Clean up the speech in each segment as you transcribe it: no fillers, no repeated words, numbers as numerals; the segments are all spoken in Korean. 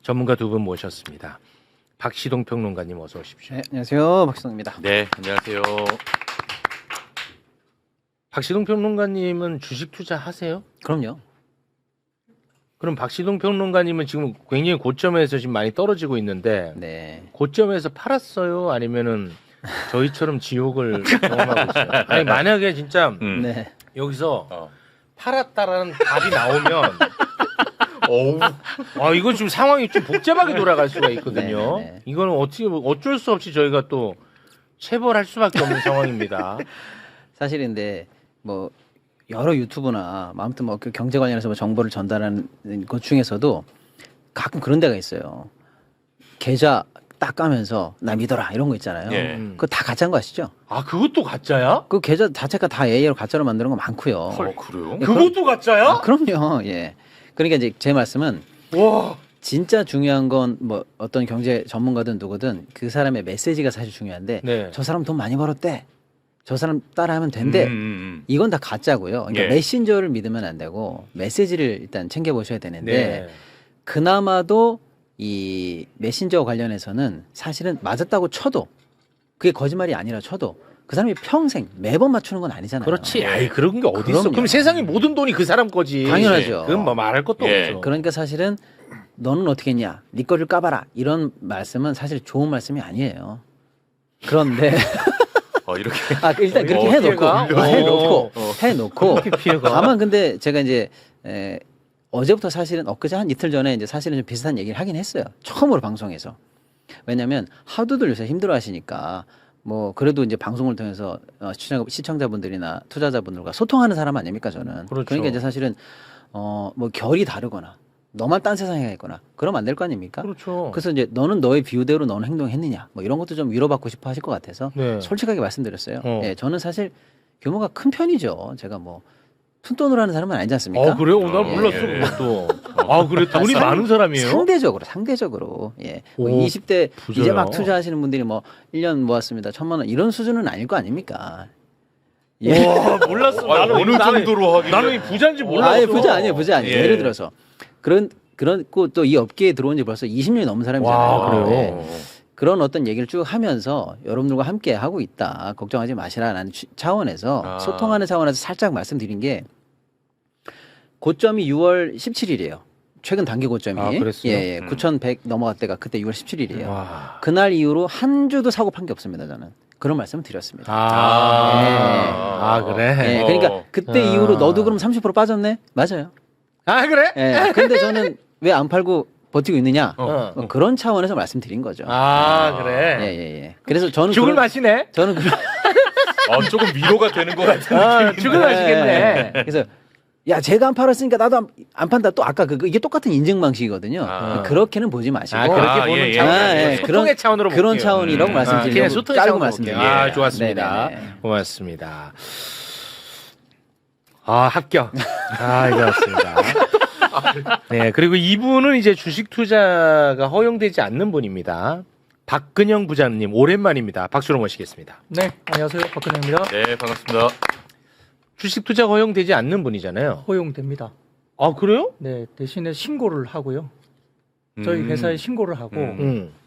전문가 두 분 모셨습니다. 박시동 평론가님 어서 오십시오. 네, 안녕하세요. 박시동입니다. 네, 안녕하세요. 박시동 평론가님은 주식 투자하세요? 그럼요. 그럼 박시동 평론가님은 지금 굉장히 고점에서 지금 많이 떨어지고 있는데 네. 고점에서 팔았어요? 아니면은 저희처럼 지옥을 경험하고 있어요? 아니 만약에 진짜 네. 여기서 팔았다라는 답이 나오면 이건 좀 상황이 좀 복잡하게 돌아갈 수가 있거든요. 네. 이거는 어쩔 수 없이 저희가 또 체벌할 수밖에 없는 상황입니다. 사실인데 뭐 여러 유튜브나 아무튼 뭐 그 경제 관련해서 뭐 정보를 전달하는 것 중에서도 가끔 그런 데가 있어요. 계좌 딱 까면서 나 믿어라 이런 거 있잖아요. 예. 그거 다 가짜인 거 아시죠? 아 그것도 가짜야? 그 계좌 자체가 다 AI로 가짜로 만드는 거 많고요. 그래요? 예, 그것도 가짜야? 아, 그럼요. 예. 그러니까 이제 제 말씀은 와. 진짜 중요한 건 뭐 어떤 경제 전문가든 누구든 그 사람의 메시지가 사실 중요한데 네. 저 사람 돈 많이 벌었대. 저 사람 따라하면 된대. 이건 다 가짜고요. 그러니까 예. 메신저를 믿으면 안 되고 메시지를 일단 챙겨 보셔야 되는데 네. 그나마도 이 메신저 관련해서는 사실은 맞았다고 쳐도 그게 거짓말이 아니라 쳐도 그 사람이 평생 매번 맞추는 건 아니잖아요. 그렇지. 아이 그런 게 어디 있어? 그럼요. 그럼 세상의 모든 돈이 그 사람 거지. 당연하죠. 그건 뭐 말할 것도 예. 없죠. 그러니까 사실은 너는 어떻게 했냐? 네 거를 까봐라. 이런 말씀은 사실 좋은 말씀이 아니에요. 그런데 이렇게. 일단 그렇게 해놓고 피해가? 해놓고 그렇게 피해가? 다만 근데 제가 이제 어제부터 사실은 엊그제 한 이틀 전에 이제 사실은 좀 비슷한 얘기를 하긴 했어요. 처음으로 방송에서. 왜냐하면 하도들 요새 힘들어하시니까 뭐 그래도 이제 방송을 통해서 시청자분들이나 투자자분들과 소통하는 사람 아닙니까 저는. 그렇죠. 그러니까 이제 사실은 뭐 결이 다르거나 너만 딴 세상에 가 있거나 그러면 안 될 거 아닙니까? 그렇죠. 그래서 이제 너는 너의 비유대로 너는 행동했느냐 뭐 이런 것도 좀 위로받고 싶어 하실 것 같아서 네. 솔직하게 말씀드렸어요. 어. 예, 저는 사실 규모가 큰 편이죠. 제가 뭐 푼돈으로 하는 사람은 아니지 않습니까? 그래요? 난 예. 몰랐어 그것도. 그래 돈이 많은 사람이에요? 상대적으로 예. 뭐 오, 20대 부자야. 이제 막 투자하시는 분들이 뭐 1년 모았습니다. 1,000만 원 이런 수준은 아닐 거 아닙니까? 예. 와 몰랐어. 어느 정도로 하길래. 나는 이 부자인지 몰랐어. 아예 부자 아니에요. 예. 예를 들어서 그런고 또 이 업계에 들어온 지 벌써 20년이 넘은 사람이잖아요. 와, 그래요? 네. 그런 어떤 얘기를 쭉 하면서 여러분들과 함께 하고 있다. 걱정하지 마시라는 차원에서 소통하는 차원에서 살짝 말씀드린 게 고점이 6월 17일이에요. 최근 단기 고점이. 아, 그랬어요? 예. 9,100 넘어갈 때가 그때 6월 17일이에요. 와. 그날 이후로 한 주도 사고 판 게 없습니다. 저는. 그런 말씀을 드렸습니다. 그래. 예, 그러니까 그때 이후로 너도 그럼 30% 빠졌네? 맞아요. 그래? 예. 근데 저는 왜 안 팔고 버티고 있느냐? 어. 그런 차원에서 말씀드린 거죠. 그래. 예. 그래서 저는 죽을 그런- 맛이네. 저는 조금 위로가 되는 것 같은 느낌. 죽을 맛이겠네. 그래서 야 제가 안 팔았으니까 나도 안 판다. 또 아까 이게 똑같은 인증 방식이거든요. 그렇게는 보지 마시고. 그렇게 보는 예, 예. 차원. 소통의 차원으로 그런 볼게요. 차원이라고 그냥 말씀드리려고 소통의 짧고 차원으로 말씀드립니다. 볼게요. 좋았습니다. 네네네. 고맙습니다. 합격. 이거 맞습니다. 네, 그리고 이분은 이제 주식 투자가 허용되지 않는 분입니다. 박근영 부장님 오랜만입니다. 박수로 모시겠습니다. 네, 안녕하세요. 박근혜입니다. 네, 반갑습니다. 주식 투자 허용되지 않는 분이잖아요. 허용됩니다. 그래요? 네, 대신에 신고를 하고요. 저희 회사에 신고를 하고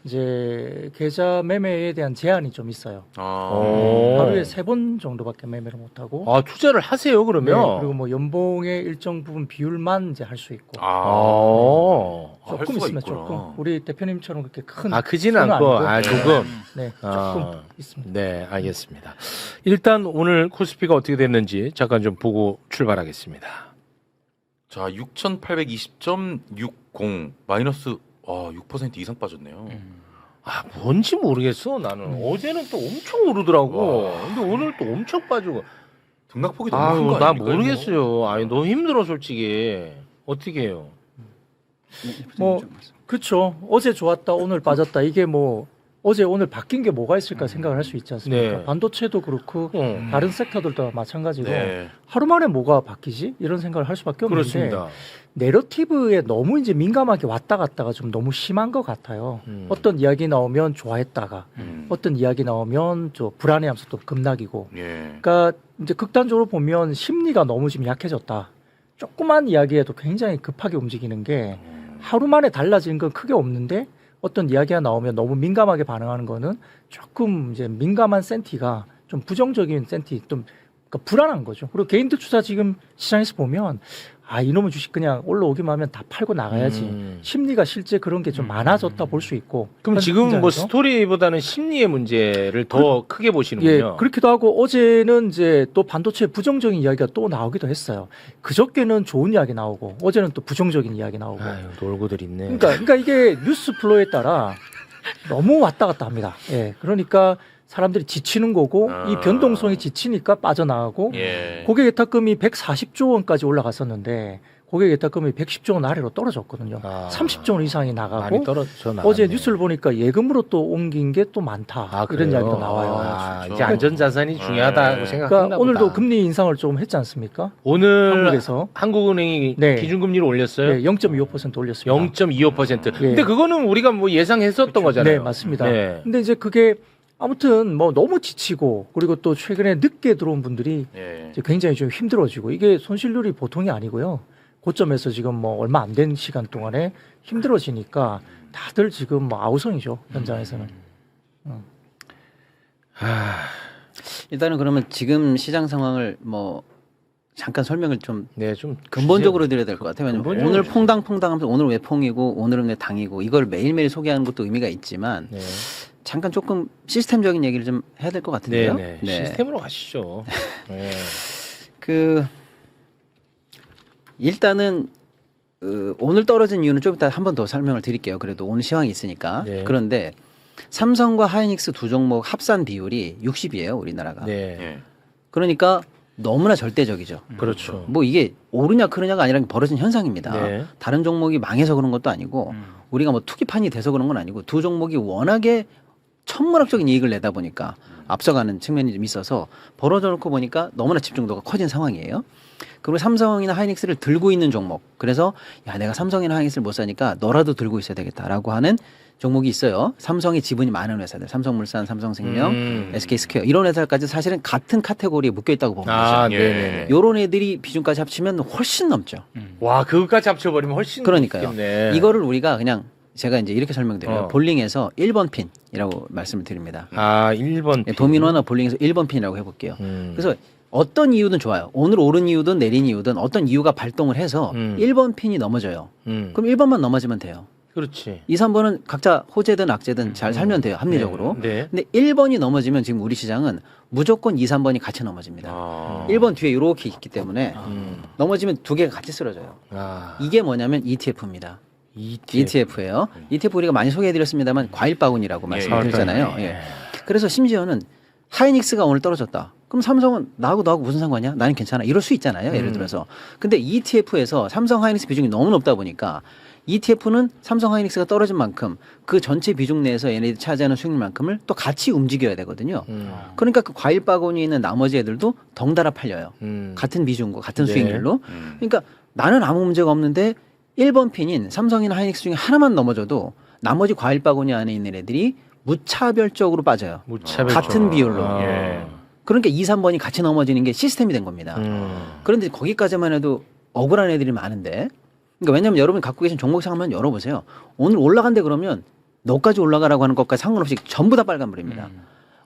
이제 계좌 매매에 대한 제한이 좀 있어요. 하루에 3번 정도밖에 매매를 못 하고. 투자를 하세요 네, 그러면. 그리고 뭐 연봉의 일정 부분 비율만 이제 할 수 있고. 할 조금 수가 있으면 있구나. 조금. 우리 대표님처럼 그렇게 큰. 크지는 수는 않고 아니고. 조금. 네, 조금 있습니다. 네, 알겠습니다. 일단 오늘 코스피가 어떻게 됐는지 잠깐 좀 보고 출발하겠습니다. 자, 6,820.60 마이너스 6% 이상 빠졌네요. 뭔지 모르겠어 나는. 어제는 또 엄청 오르더라고. 근데 오늘 또 엄청 빠지고. 등락폭이 너무 큰 거 나 아닙니까? 모르겠어요. 너무 힘들어 솔직히. 어떻게 해요? 뭐 그렇죠. 어제 좋았다, 오늘 빠졌다. 이게 뭐 어제 오늘 바뀐 게 뭐가 있을까 생각을 할 수 있지 않습니까? 네. 반도체도 그렇고 다른 섹터들도 마찬가지고 네. 하루 만에 뭐가 바뀌지? 이런 생각을 할 수밖에 없는데 그렇습니다. 내러티브에 너무 이제 민감하게 왔다 갔다가 좀 너무 심한 것 같아요. 어떤 이야기 나오면 좋아했다가 어떤 이야기 나오면 저 불안해하면서 또 급락이고. 예. 그러니까 이제 극단적으로 보면 심리가 너무 지금 약해졌다. 조그만 이야기에도 굉장히 급하게 움직이는 게 하루 만에 달라지는 건 크게 없는데 어떤 이야기가 나오면 너무 민감하게 반응하는 거는 조금 이제 민감한 센티가 좀 부정적인 센티 좀 그러니까 불안한 거죠. 그리고 개인들 투자 지금 시장에서 보면 아 이놈의 주식 그냥 올라오기만 하면 다 팔고 나가야지. 심리가 실제 그런 게 좀 많아졌다 볼 수 있고. 그럼 지금 뭐 현장에서. 스토리보다는 심리의 문제를 더 크게 보시는군요. 예, 그렇기도 하고 어제는 이제 또 반도체 부정적인 이야기가 또 나오기도 했어요. 그저께는 좋은 이야기 나오고 어제는 또 부정적인 이야기 나오고. 아유, 놀고들 있네. 그러니까 이게 뉴스 플로우에 따라 너무 왔다 갔다 합니다. 예, 그러니까 사람들이 지치는 거고 이 변동성이 지치니까 빠져나가고 예. 고객 예탁금이 140조 원까지 올라갔었는데 고객 예탁금이 110조 원 아래로 떨어졌거든요. 30조 원 이상이 나가고 많이 떨어져 나갔네. 어제 뉴스를 보니까 예금으로 또 옮긴 게 또 많다. 이런 그래요? 이야기도 나와요. 아, 진짜? 이제 안전자산이 중요하다고 네. 생각했나 그러니까 오늘도 보다. 금리 인상을 좀 했지 않습니까? 오늘 한국에서 한국은행이 네. 기준금리를 올렸어요. 네, 0.25% 올렸습니다. 0.25%. 예. 근데 그거는 우리가 뭐 예상했었던 거잖아요. 네, 맞습니다. 네. 근데 이제 그게 아무튼 뭐 너무 지치고 그리고 또 최근에 늦게 들어온 분들이 예. 이제 굉장히 좀 힘들어지고 이게 손실률이 보통이 아니고요. 고점에서 지금 뭐 얼마 안 된 시간 동안에 힘들어지니까 다들 지금 뭐 아우성이죠. 현장에서는. 일단은 그러면 지금 시장 상황을 뭐 잠깐 설명을 좀 네, 좀 근본적으로 드려야 될 것 같아요. 왜냐면 근본적으로 오늘 퐁당퐁당하면서 오늘 왜 퐁이고 오늘은 왜 당이고 이걸 매일매일 소개하는 것도 의미가 있지만 네. 잠깐 조금 시스템적인 얘기를 좀 해야 될 것 네, 같은데요. 네. 시스템으로 가시죠. 네. 그 일단은 오늘 떨어진 이유는 좀 이따 한 번 더 설명을 드릴게요. 그래도 오늘 시황이 있으니까. 네. 그런데 삼성과 하이닉스 두 종목 합산 비율이 60이에요, 우리나라가. 네. 예. 그러니까 너무나 절대적이죠. 그렇죠. 뭐 이게 오르냐 그러냐가 아니라 벌어진 현상입니다. 네. 다른 종목이 망해서 그런 것도 아니고 우리가 뭐 투기판이 돼서 그런 건 아니고 두 종목이 워낙에 천문학적인 이익을 내다 보니까 앞서가는 측면이 좀 있어서 벌어져 놓고 보니까 너무나 집중도가 커진 상황이에요. 그리고 삼성이나 하이닉스를 들고 있는 종목. 그래서 야 내가 삼성이나 하이닉스를 못 사니까 너라도 들고 있어야 되겠다라고 하는 종목이 있어요. 삼성의 지분이 많은 회사들, 삼성물산, 삼성생명, SK스퀘어 이런 회사까지 사실은 같은 카테고리에 묶여 있다고 보면 아, 되죠. 네, 네. 요런 애들이 비중까지 합치면 훨씬 넘죠. 와, 그것까지 합쳐버리면 훨씬 그러니까요. 좋겠네. 이거를 우리가 그냥 제가 이제 이렇게 설명드려요. 어. 볼링에서 1번 핀이라고 말씀을 드립니다. 아, 1번. 예, 도미노나 볼링에서 1번 핀이라고 해볼게요. 그래서 어떤 이유든 좋아요. 오늘 오른 이유든 내린 이유든 어떤 이유가 발동을 해서 1번 핀이 넘어져요. 그럼 1번만 넘어지면 돼요. 그렇지. 2, 3번은 각자 호재든 악재든 잘 살면 돼요. 합리적으로. 네. 근데 1번이 넘어지면 지금 우리 시장은 무조건 2, 3번이 같이 넘어집니다. 아. 1번 뒤에 이렇게 있기 때문에 넘어지면 두 개가 같이 쓰러져요. 아, 이게 뭐냐면 ETF입니다. ETF. ETF예요. ETF 우리가 많이 소개해드렸습니다만 과일 바구니라고 말씀드렸잖아요. 예. 그래서 심지어는 하이닉스가 오늘 떨어졌다. 그럼 삼성은 나하고 무슨 상관이야? 나는 괜찮아. 이럴 수 있잖아요. 예를 들어서. 근데 ETF에서 삼성 하이닉스 비중이 너무 높다 보니까 ETF는 삼성 하이닉스가 떨어진 만큼 그 전체 비중 내에서 얘네들이 차지하는 수익률만큼을 또 같이 움직여야 되거든요. 그러니까 그 과일 바구니에 있는 나머지 애들도 덩달아 팔려요. 같은 비중과 같은 네. 수익률로. 그러니까 나는 아무 문제가 없는데 1번 핀인 삼성이나 하이닉스 중에 하나만 넘어져도 나머지 과일 바구니 안에 있는 애들이 무차별적으로 빠져요. 무차별. 같은 비율로. 아. 예. 그러니까 2, 3번이 같이 넘어지는 게 시스템이 된 겁니다. 그런데 거기까지만 해도 억울한 애들이 많은데 그러니까 왜냐하면 여러분이 갖고 계신 종목상 한번 열어보세요. 오늘 올라간대 그러면 너까지 올라가라고 하는 것까지 상관없이 전부 다 빨간불입니다.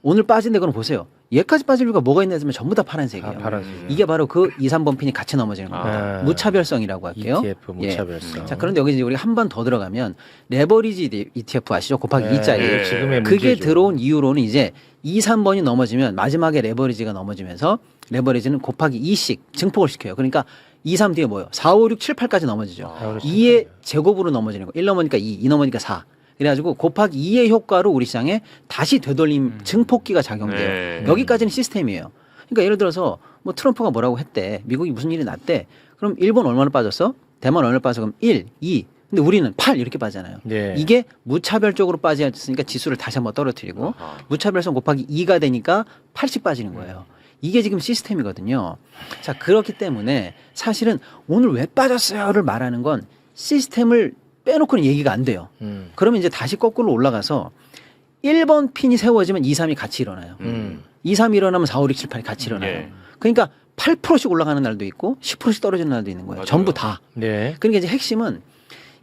오늘 빠진데 그럼 보세요. 얘까지 빠질 이유가 뭐가 있나 했으면 전부 다 파란색이에요. 다 파란색이에요. 이게 바로 그 2, 3번 핀이 같이 넘어지는 겁니다. 아. 무차별성이라고 할게요. ETF 무차별성. 예. 자, 그런데 여기 이제 우리가 한 번 더 들어가면 레버리지 ETF 아시죠? 곱하기 네, 2짜리. 네. 지금의 그게 문제죠. 들어온 이유로는 이제 2, 3번이 넘어지면 마지막에 레버리지가 넘어지면서 레버리지는 곱하기 2씩 증폭을 시켜요. 그러니까 2, 3 뒤에 뭐예요? 4, 5, 6, 7, 8까지 넘어지죠. 2의 제곱으로 넘어지는 거. 1 넘으니까 2, 2 넘으니까 4. 그래가지고 곱하기 2의 효과로 우리 시장에 다시 되돌림 증폭기가 작용돼요. 네. 여기까지는 시스템이에요. 그러니까 예를 들어서 뭐 트럼프가 뭐라고 했대. 미국이 무슨 일이 났대. 그럼 일본 얼마나 빠졌어? 대만 얼마나 빠졌어? 그럼 1, 2. 근데 우리는 8 이렇게 빠지잖아요. 네. 이게 무차별적으로 빠졌으니까 지수를 다시 한번 떨어뜨리고 무차별성 곱하기 2가 되니까 8씩 빠지는 거예요. 이게 지금 시스템이거든요. 자, 그렇기 때문에 사실은 오늘 왜 빠졌어요를 말하는 건 시스템을 빼놓고는 얘기가 안 돼요. 그러면 이제 다시 거꾸로 올라가서 1번 핀이 세워지면 2, 3이 같이 일어나요. 2, 3이 일어나면 4, 5, 6, 7, 8이 같이 일어나요. 예. 그러니까 8%씩 올라가는 날도 있고 10%씩 떨어지는 날도 있는 거예요. 맞아요. 전부 다. 네. 그러니까 이제 핵심은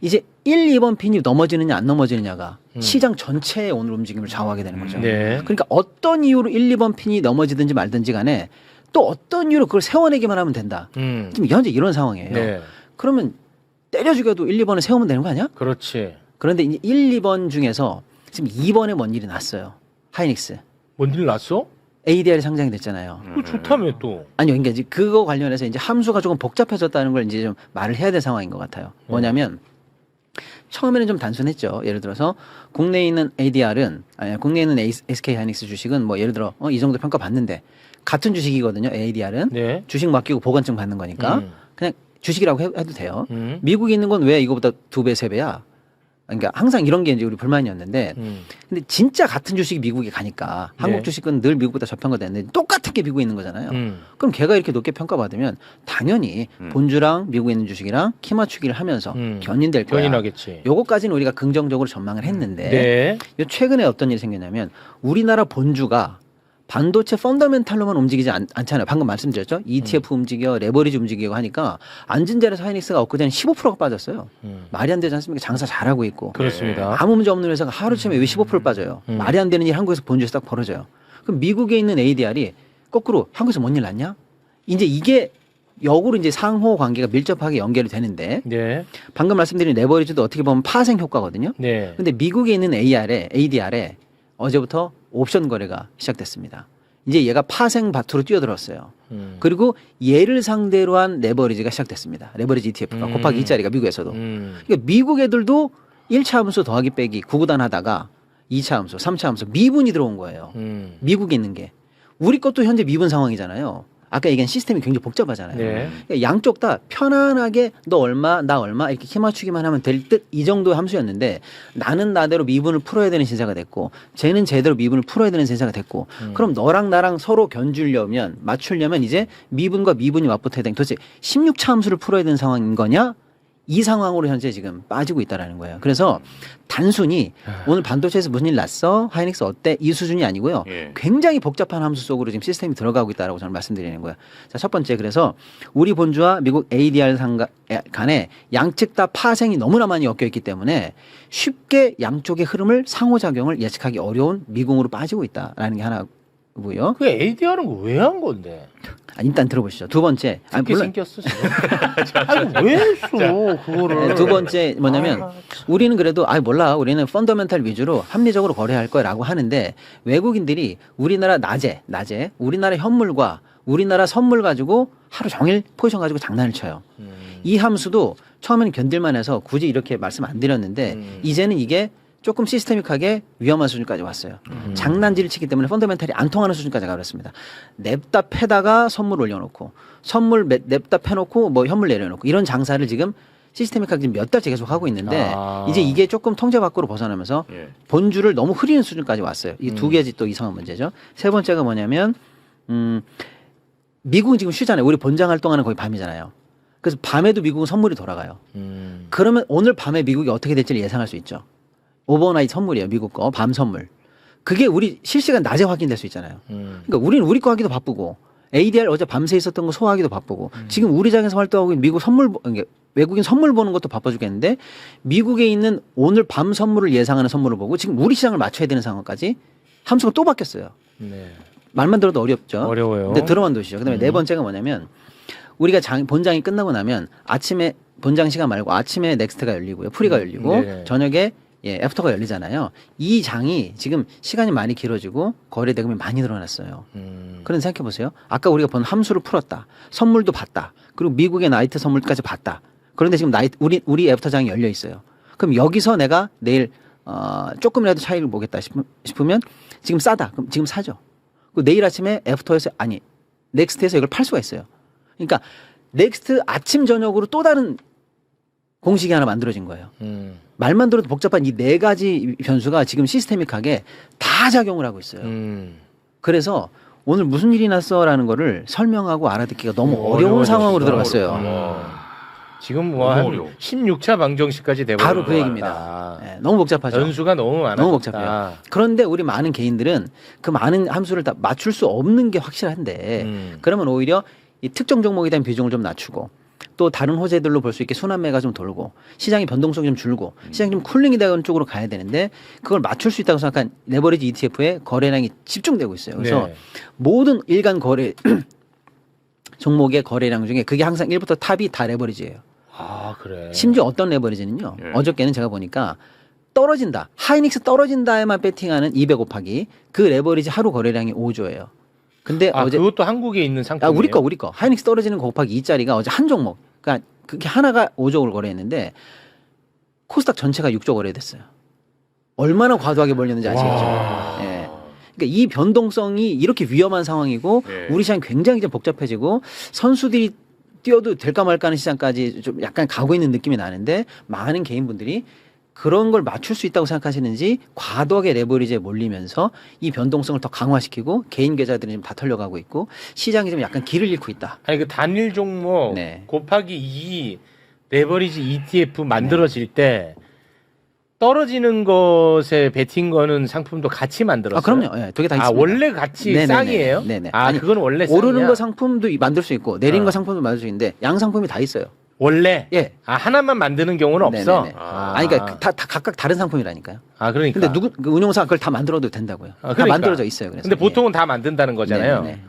이제 1, 2번 핀이 넘어지느냐 안 넘어지느냐가 시장 전체의 오늘 움직임을 좌우하게 되는 거죠. 네. 그러니까 어떤 이유로 1, 2번 핀이 넘어지든지 말든지 간에 또 어떤 이유로 그걸 세워내기만 하면 된다. 지금 현재 이런 상황이에요. 네. 그러면 때려 죽여도 1, 2번을 세우면 되는 거 아니야? 그렇지. 그런데 이제 1, 2번 중에서 지금 2번에 뭔 일이 났어요. 하이닉스. 뭔 일 났어? ADR이 상장이 됐잖아요. 그거 좋다며 또. 아니요, 그러니까 이제 그거 관련해서 이제 함수가 조금 복잡해졌다는 걸 이제 좀 말을 해야 될 상황인 것 같아요. 뭐냐면 처음에는 좀 단순했죠. 예를 들어서 국내에 있는 ADR은 아니 국내에 있는 SK 하이닉스 주식은 뭐 예를 들어 이 정도 평가 받는데 같은 주식이거든요. ADR은 네. 주식 맡기고 보관증 받는 거니까 그냥 주식이라고 해도 돼요. 미국에 있는 건 왜 이거보다 2배, 3배야? 그러니까 항상 이런 게 이제 우리 불만이었는데 근데 진짜 같은 주식이 미국에 가니까 한국 주식은 늘 미국보다 저평가되는데 똑같은 게 미국에 있는 거잖아요. 그럼 걔가 이렇게 높게 평가받으면 당연히 본주랑 미국에 있는 주식이랑 키 맞추기를 하면서 견인될 거야. 견인하겠지. 요거까지는 우리가 긍정적으로 전망을 했는데 네. 요 최근에 어떤 일이 생겼냐면 우리나라 본주가 반도체 펀더멘탈로만 움직이지 않잖아요. 방금 말씀드렸죠. ETF 움직여, 레버리지 움직이고 하니까 앉은 자리에서 하이닉스가 엊그제는 15%가 빠졌어요. 말이 안 되지 않습니까? 장사 잘하고 있고. 그렇습니다. 아무 문제 없는 회사가 하루쯤에 왜 15% 빠져요? 말이 안 되는 일 한국에서 본주에서 딱 벌어져요. 그럼 미국에 있는 ADR이 거꾸로 한국에서 뭔 일 났냐? 이제 이게 역으로 이제 상호 관계가 밀접하게 연결이 되는데 네. 방금 말씀드린 레버리지도 어떻게 보면 파생 효과거든요. 네. 근데 미국에 있는 ADR에 어제부터 옵션 거래가 시작됐습니다. 이제 얘가 파생 밭으로 뛰어들었어요. 그리고 얘를 상대로 한 레버리지가 시작됐습니다. 레버리지 ETF가 곱하기 2짜리가 미국에서도. 그러니까 미국 애들도 1차 함수 더하기 빼기 구구단 하다가 2차 함수, 3차 함수 미분이 들어온 거예요. 미국에 있는 게. 우리 것도 현재 미분 상황이잖아요. 아까 얘기한 시스템이 굉장히 복잡하잖아요. 네. 그러니까 양쪽 다 편안하게 너 얼마 나 얼마 이렇게 키 맞추기만 하면 될 듯 이 정도의 함수였는데 나는 나대로 미분을 풀어야 되는 신사가 됐고 쟤는 제대로 미분을 풀어야 되는 신사가 됐고 그럼 너랑 나랑 서로 견주려면 맞추려면 이제 미분과 미분이 맞붙어야 되는 도대체 16차 함수를 풀어야 되는 상황인 거냐? 이 상황으로 현재 지금 빠지고 있다라는 거예요. 그래서 단순히 오늘 반도체에서 무슨 일 났어? 하이닉스 어때? 이 수준이 아니고요. 예. 굉장히 복잡한 함수 속으로 지금 시스템이 들어가고 있다라고 저는 말씀드리는 거예요. 자, 첫 번째 그래서 우리 본주와 미국 ADR 간에 양측 다 파생이 너무나 많이 엮여 있기 때문에 쉽게 양쪽의 흐름을 상호작용을 예측하기 어려운 미궁으로 빠지고 있다라는 게 하나고요. 그 ADR은 왜 한 건데? 일단 들어보시죠. 두 번째, 그렇게 생겼어. 아니, 왜 했어 그거를? 두 번째 뭐냐면 우리는 그래도 몰라 우리는 펀더멘탈 위주로 합리적으로 거래할 거라고 하는데 외국인들이 우리나라 낮에 우리나라 현물과 우리나라 선물 가지고 하루 종일 포지션 가지고 장난을 쳐요. 이 함수도 처음에는 견딜만 해서 굳이 이렇게 말씀 안 드렸는데 이제는 이게 조금 시스테믹하게 위험한 수준까지 왔어요. 장난질을 치기 때문에 펀더멘탈이 안 통하는 수준까지 가버렸습니다. 냅다 패다가 선물 올려놓고 선물 냅다 패놓고 뭐 현물 내려놓고 이런 장사를 지금 시스테믹하게 지금 몇 달째 계속 하고 있는데 이제 이게 조금 통제 밖으로 벗어나면서 본주를 너무 흐리는 수준까지 왔어요. 이 두 개지 또 이상한 문제죠. 세 번째가 뭐냐면 미국은 지금 쉬잖아요. 우리 본장 활동하는 거의 밤이잖아요. 그래서 밤에도 미국은 선물이 돌아가요. 그러면 오늘 밤에 미국이 어떻게 될지를 예상할 수 있죠. 오버나잇 선물이에요. 미국 거. 밤 선물. 그게 우리 실시간 낮에 확인될 수 있잖아요. 그러니까 우리는 우리 거 하기도 바쁘고 ADR 어제 밤새 있었던 거 소화하기도 바쁘고 지금 우리 장에서 활동하고 있는 미국 선물 그러니까 외국인 선물 보는 것도 바빠 죽겠는데 미국에 있는 오늘 밤 선물을 예상하는 선물을 보고 지금 우리 시장을 맞춰야 되는 상황까지 함수가 또 바뀌었어요. 네. 말만 들어도 어렵죠. 어려워요. 근데 들어만 두시죠. 그다음에 네 번째가 뭐냐면 우리가 본장이 끝나고 나면 아침에 본장 시간 말고 아침에 넥스트가 열리고요. 프리가 열리고 네. 저녁에 애프터가 열리잖아요. 이 장이 지금 시간이 많이 길어지고 거래 대금이 많이 늘어났어요. 그런 생각해 보세요. 아까 우리가 본 함수를 풀었다. 선물도 봤다. 그리고 미국의 나이트 선물까지 봤다. 그런데 지금 우리 애프터 장이 열려 있어요. 그럼 여기서 내가 내일 조금이라도 차이를 보겠다 싶으면 지금 싸다. 그럼 지금 사죠. 그리고 내일 아침에 애프터에서 넥스트에서 이걸 팔 수가 있어요. 그러니까 넥스트 아침 저녁으로 또 다른 공식이 하나 만들어진 거예요. 말만 들어도 복잡한 이 네 가지 변수가 지금 시스테믹하게 다 작용을 하고 있어요. 그래서 오늘 무슨 일이 났어라는 거를 설명하고 알아듣기가 너무 어려운 상황으로 들어갔어요. 지금 뭐 한 16차 방정식까지 돼버린 바로 그 얘기입니다. 네, 너무 복잡하죠. 변수가 너무 많아. 너무 복잡해요. 그런데 우리 많은 개인들은 그 많은 함수를 다 맞출 수 없는 게 확실한데 그러면 오히려 이 특정 종목에 대한 비중을 좀 낮추고 또 다른 호재들로 볼 수 있게 순환매가 좀 돌고 시장의 변동성이 좀 줄고 시장이 좀 쿨링이 되는 쪽으로 가야 되는데 그걸 맞출 수 있다고 생각한 레버리지 ETF의 거래량이 집중되고 있어요. 그래서 네. 모든 일간 거래 종목의 거래량 중에 그게 항상 1부터 탑이 다 레버리지예요. 아, 그래. 심지어 어떤 레버리지는요. 예. 어저께는 제가 보니까 떨어진다. 하이닉스 떨어진다에만 배팅하는 200 곱하기 그 레버리지 하루 거래량이 5조예요. 근데 아, 어제 그것도 한국에 있는 상품이에요. 우리 거 하이닉스 떨어지는 거 곱하기 2짜리가 어제 한 종목 그러니까 그게 하나가 5조를 거래했는데 코스닥 전체가 6조 거래됐어요. 얼마나 과도하게 벌렸는지 아시겠죠? 예. 그러니까 이 변동성이 이렇게 위험한 상황이고 네. 우리 시장 굉장히 좀 복잡해지고 선수들이 뛰어도 될까 말까 하는 시장까지 좀 약간 가고 있는 느낌이 나는데 많은 개인분들이 그런 걸 맞출 수 있다고 생각하시는지 과도하게 레버리지에 몰리면서 이 변동성을 더 강화시키고 개인 계좌들이 지금 다 털려가고 있고 시장이 좀 약간 길을 잃고 있다. 아니 그 단일 종목 네. 곱하기 2 레버리지 ETF 만들어질 때 떨어지는 것에 베팅 거는 상품도 같이 만들었어요. 아 그럼요. 예, 두 개 다 있습니다. 아, 원래 같이 네네네. 쌍이에요? 네네. 아, 아니, 그건 원래 오르는 쌍이야? 거 상품도 만들 수 있고 내리는 어. 거 상품도 만들 수 있는데 양 상품이 다 있어요. 원래? 예. 아, 하나만 만드는 경우는 없어? 네네네. 아니 그러니까 다 각각 다른 상품이라니까요. 아, 그러니까. 근데 누구 그 운용사 그걸 다 만들어도 된다고요. 아, 다 그러니까. 만들어져 있어요. 그래서 근데 보통은 다 만든다는 거잖아요. 네네네.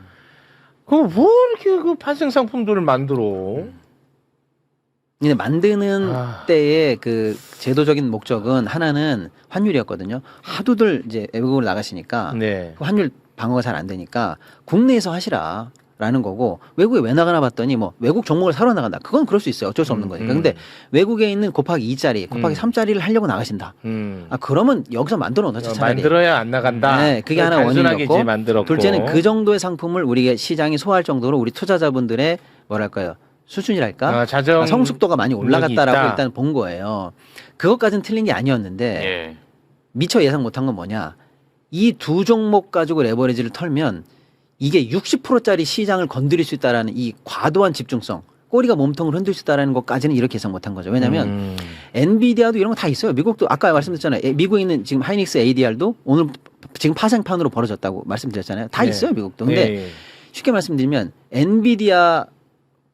그럼 뭐 이렇게 그 파생 상품들을 만들어? 근데 만드는 아. 때의 그 제도적인 목적은 하나는 환율이었거든요. 하도들 이제 외국으로 나가시니까 네. 그 환율 방어가 잘 안 되니까 국내에서 하시라라는 거고 외국에 왜 나가나 봤더니 뭐 외국 종목을 사러 나간다. 그건 그럴 수 있어요. 어쩔 수 없는 거니까. 근데 외국에 있는 곱하기 2짜리, 곱하기 3짜리를 하려고 나가신다. 아 그러면 여기서 만들어 놓자 차라리. 만들어야 안 나간다. 네, 그게 하나 단순하게 이제 원인이었고 만들었고. 둘째는 그 정도의 상품을 우리가 시장이 소화할 정도로 우리 투자자분들의 뭐랄까요 수준이랄까 아, 자정 성숙도가 많이 올라갔다라고 있다. 일단 본 거예요. 그것까지는 틀린 게 아니었는데 예. 미처 예상 못한 건 뭐냐? 이 두 종목 가지고 레버리지를 털면 이게 60%짜리 시장을 건드릴 수 있다라는 이 과도한 집중성, 꼬리가 몸통을 흔들 수 있다라는 것까지는 이렇게 예상 못한 거죠. 왜냐하면 엔비디아도 이런 거 다 있어요. 미국도 아까 말씀드렸잖아요. 미국에 있는 지금 하이닉스 ADR도 오늘 지금 파생판으로 벌어졌다고 말씀드렸잖아요. 다 네. 있어요, 미국도. 근데 네. 쉽게 말씀드리면 엔비디아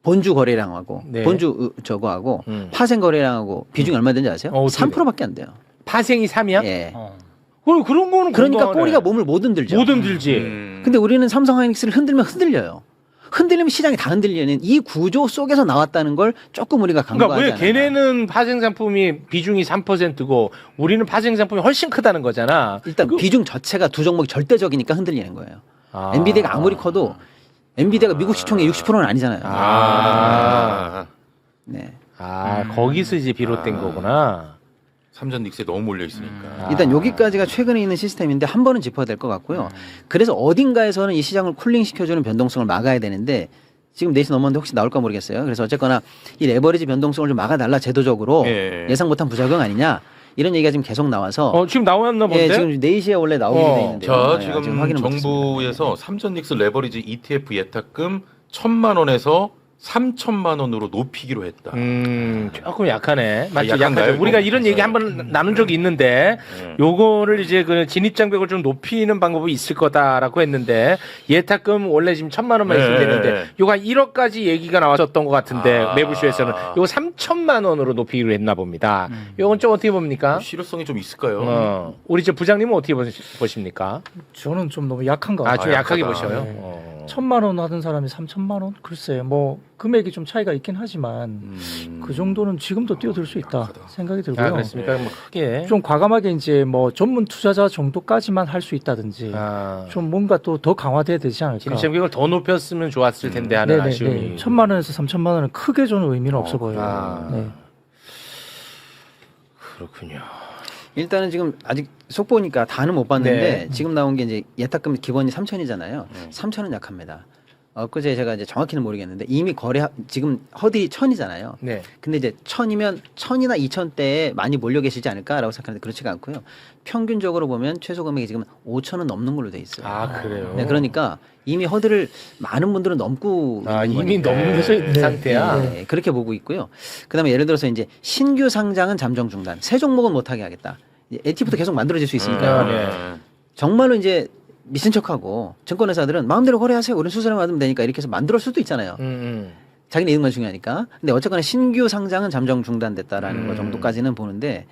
본주 거래량하고 네. 본주 저거하고 파생 거래량하고 비중이 얼마 되는지 아세요? 어떻게 3%밖에 안 돼요. 파생이 3이야? 예. 그런 거는 그러니까 건강하네. 꼬리가 몸을 못 흔들죠. 못 흔들지. 근데 우리는 삼성 하이닉스를 흔들면 흔들려요. 흔들리면 시장이 다 흔들리는 이 구조 속에서 나왔다는 걸 조금 우리가 그러니까 간과하지 왜 않았나. 걔네는 파생 상품이 비중이 3%고 우리는 파생 상품이 훨씬 크다는 거잖아. 일단 비중 자체가 두 종목이 절대적이니까 흔들리는 거예요. 아. 엔비디아가 아무리 커도 엔비디아가 미국 시총의 60%는 아니잖아요. 네. 거기서 이제 비롯된 거구나. 삼전 닉스에 너무 몰려 있으니까. 일단 여기까지가 최근에 있는 시스템인데 한 번은 짚어야 될 것 같고요. 그래서 어딘가에서는 이 시장을 쿨링시켜주는 변동성을 막아야 되는데 지금 4시 넘었는데 혹시 나올까 모르겠어요. 그래서 어쨌거나 이 레버리지 변동성을 좀 막아달라 제도적으로 예. 예상 못한 부작용 아니냐 이런 얘기가 지금 계속 나와서 지금 나왔나 본데? 예, 지금 4시에 원래 나오기로 돼 있는데 자, 지금 확인은 정부에서 삼전 닉스 레버리지 ETF 예탁금 1,000만 원에서 3,000만 원으로 높이기로 했다. 조금 약하네. 맞죠? 약한가요? 약하죠. 우리가 이런 얘기 한번 나눈 적이 있는데, 요거를 이제 그 진입장벽을 좀 높이는 방법이 있을 거다라고 했는데, 예탁금 원래 지금 1,000만 원만 있으면 네. 되는데, 요거 한 1억까지 얘기가 나왔었던 것 같은데, 아. 매부쇼에서는. 요거 3,000만 원으로 높이기로 했나 봅니다. 요건 좀 어떻게 봅니까? 실효성이 좀 있을까요? 우리 저 부장님은 어떻게 보십니까? 저는 좀 너무 약한 것 아, 같아요. 좀 약하게 약하다. 보셔요? 네. 1,000만 원 하던 사람이 3,000만 원? 글쎄, 뭐 금액이 좀 차이가 있긴 하지만 그 정도는 지금도 뛰어들 수 있다 생각이 들고요. 그렇습니까? 뭐 크게. 좀 과감하게 이제 뭐 전문 투자자 정도까지만 할 수 있다든지 좀 뭔가 또 더 강화돼야 되지 않을까. 진입장벽을 더 높였으면 좋았을 텐데 하는 아쉬움이. 1,000만 원에서 3,000만 원은 크게 저는 의미는 없어 보여요. 네. 그렇군요. 일단은 지금 아직 속보니까 다는 못 봤는데 네. 지금 나온 게 이제 예탁금 기본이 3천이잖아요. 3천은 약합니다. 그제 제가 이제 정확히는 모르겠는데 이미 지금 허들이 1,000이잖아요. 네. 근데 이제 1,000이면 1,000이나 2,000대에 많이 몰려 계시지 않을까라고 생각하는데 그렇지가 않고요. 평균적으로 보면 최소 금액이 지금 5,000은 넘는 걸로 돼 있어요. 아, 그래요? 네, 그러니까 이미 허들을 많은 분들은 넘고 이미 있는 거니까. 넘는 네. 상태야. 네, 그렇게 보고 있고요. 그다음에 예를 들어서 이제 신규 상장은 잠정 중단, 새 종목은 못하게 하겠다. ETF도 계속 만들어질 수 있으니까요. 네. 정말로 이제 미친 척하고 증권회사들은 마음대로 거래하세요. 우리는 수수료 받으면 되니까 이렇게 해서 만들 수도 있잖아요. 자기네 이익만 중요하니까. 근데 어쨌거나 신규 상장은 잠정 중단됐다라는 거 정도까지는 보는데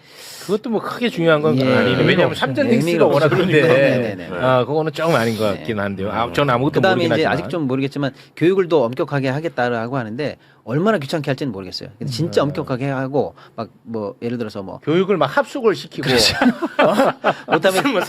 그것도 뭐 크게 중요한 건 예. 아니에요. 왜냐하면 삼전 닉스가 의미가 워낙 없어요. 큰데 네네네. 그거는 조금 아닌 것 같긴 한데요. 저는 아무것도 그다음에 모르긴 이제 하지만. 아직 좀 모르겠지만 교육을 더 엄격하게 하겠다라고 하는데 얼마나 귀찮게 할지는 모르겠어요. 근데 진짜 엄격하게 하고 막 뭐 예를 들어서 뭐 교육을 막 합숙을 시키고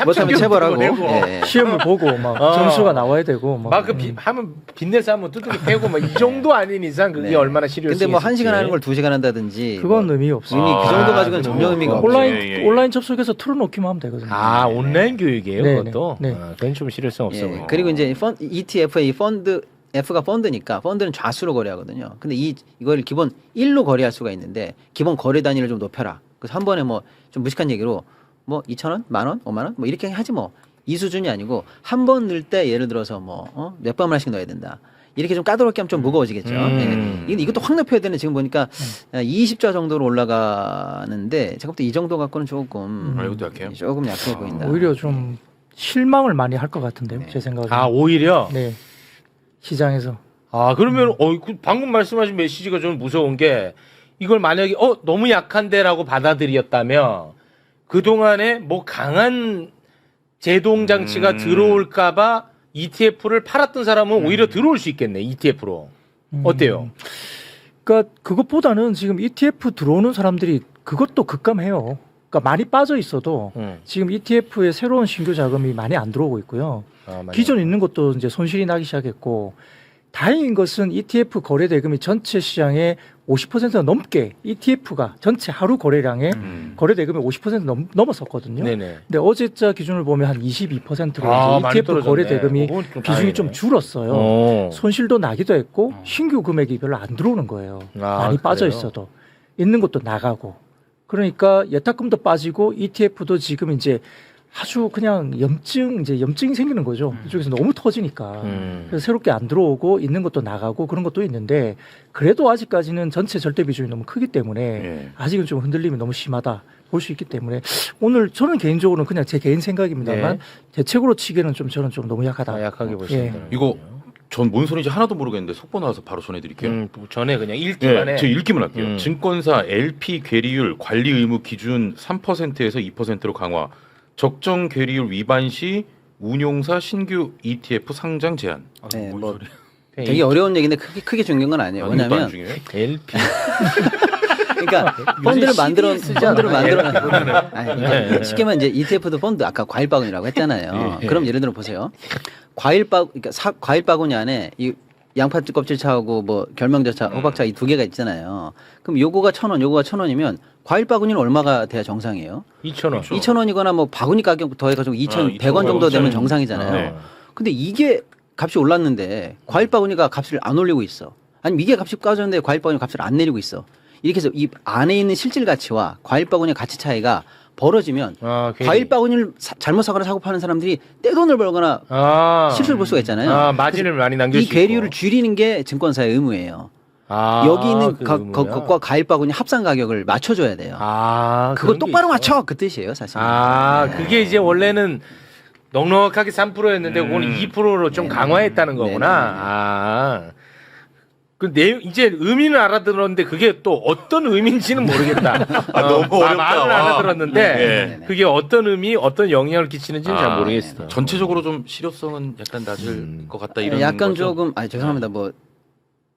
못하면 체벌하고 내고. 예, 예. 시험을 보고 막 점수가 나와야 되고 막 하면 빚내서 한번 두들기 패고 막 이 정도 아닌 이상 그게 네. 얼마나 시리어스. 근데 뭐 1시간 하는 걸 2시간 한다든지 그건 뭐 의미 없어요. 이미 그 정도 가지고는 아, 전혀 의미가 없죠. 온라인 예, 예. 온라인 접속해서 틀어놓기만 하면 되거든요. 아 온라인 교육이에요 네, 그것도. 네. 아, 그건 좀 실효성 없어. 예, 보여요. 그리고 이제 ETF의 이 펀드 F가 펀드니까 펀드는 좌수로 거래하거든요. 근데 이걸 기본 1로 거래할 수가 있는데 기본 거래 단위를 좀 높여라. 그래서 한 번에 뭐 좀 무식한 얘기로 뭐 2,000원, 10,000원, 50,000원 뭐 이렇게 하지 뭐. 이 수준이 아니고 한 번 넣을 때 예를 들어서 뭐 몇 번을 하씩 넣어야 된다. 이렇게 좀 까다롭게 하면 좀 무거워지겠죠. 예. 이것도 확 높여야 되는 지금 보니까 20자 정도로 올라가는데 제가 볼 때 이 정도 갖고는 조금 이것도 약해요? 조금 약해 보인다. 오히려 좀 실망을 많이 할 것 같은데요. 네. 제 생각에. 아 오히려. 네. 시장에서. 아 그러면 그 방금 말씀하신 메시지가 좀 무서운 게 이걸 만약에 너무 약한데라고 받아들였다면 그 동안에 뭐 강한 제동 장치가 들어올까봐 ETF를 팔았던 사람은 오히려 들어올 수 있겠네 ETF로. 어때요? 그러니까 그것보다는 지금 ETF 들어오는 사람들이 그것도 급감해요. 그러니까 많이 빠져 있어도 지금 ETF에 새로운 신규 자금이 많이 안 들어오고 있고요. 기존 있는 것도 이제 손실이 나기 시작했고 다행인 것은 ETF 거래 대금이 전체 시장의 50% 넘게 ETF가 전체 하루 거래량의 거래 대금이 50% 넘었었거든요. 네네. 근데 어제자 기준을 보면 한 22%로 아, 많이 ETF 떨어졌네. 거래 대금이 그건 좀 비중이 다행이네. 좀 줄었어요. 손실도 나기도 했고 신규 금액이 별로 안 들어오는 거예요. 아, 많이 빠져 그래요? 있어도 있는 것도 나가고 그러니까 예탁금도 빠지고 ETF도 지금 이제 아주 그냥 염증이 생기는 거죠. 이쪽에서 너무 터지니까. 그래서 새롭게 안 들어오고 있는 것도 나가고 그런 것도 있는데 그래도 아직까지는 전체 절대 비중이 너무 크기 때문에 예. 아직은 좀 흔들림이 너무 심하다 볼 수 있기 때문에 오늘 저는 개인적으로는 그냥 제 개인 생각입니다만 네. 대책으로 치기에는 좀 저는 좀 너무 약하다. 약하게 보시는 이거 전 뭔 소리인지 하나도 모르겠는데 속보 나와서 바로 전해드릴게요. 전에 그냥 읽기만 해. 저 읽기만 할게요. 음. 증권사 LP 괴리율 관리 의무 기준 3%에서 2%로 강화. 적정 괴리율 위반 시 운용사 신규 ETF 상장 제한. 네, 뭔 뭐 소리야? 되게 어려운 얘기인데 크게 중요한 건 아니에요. 아니, 이것도 안 왜냐하면 중요해? LP. 그러니까 펀드를 만들어 쓰잖아. 아니, 쉽게 말하면 이제 ETF도 펀드 아까 과일 바구니라고 했잖아요. 예. 그럼 예를 들어 보세요. 그러니까 과일 바구니 안에 이 양파 껍질차하고 뭐 결명자차, 호박차 이 두 개가 있잖아요. 그럼 요거가 1,000원, 요거가 1,000원이면 과일 바구니는 얼마가 돼야 정상이에요? 2,000원. 2,000원이거나 뭐 바구니 가격 더해가지고 2,100원 정도 되면 정상이잖아요. 네. 근데 이게 값이 올랐는데 과일 바구니가 값을 안 올리고 있어. 아니면 이게 값이 까졌는데 과일 바구니 값을 안 내리고 있어. 이렇게 해서 이 안에 있는 실질 가치와 과일 바구니 가치 차이가 벌어지면 괜히. 과일 바구니를 잘못 사거나 사고 파는 사람들이 떼돈을 벌거나 실수를 볼 수가 있잖아요. 마진을 많이 남길 이 수 괴리율을 있고. 줄이는 게 증권사의 의무예요. 아, 여기 있는 그 의무야? 것과 과일 바구니 합산 가격을 맞춰줘야 돼요. 그거 그런 게 똑바로 있어? 맞춰 그 뜻이에요, 사실. 그게 이제 원래는 넉넉하게 3%였는데 그거는 2%로 좀 강화했다는 거구나. 그 내용 이제 의미는 알아들었는데 그게 또 어떤 의미인지는 모르겠다. 너무 어렵다. 말은 알아들었는데 네. 그게 어떤 의미, 어떤 영향을 끼치는지는 잘 모르겠어요. 전체적으로 좀 실효성은 약간 낮을 것 같다 이런 약간 거죠? 조금 죄송합니다. 뭐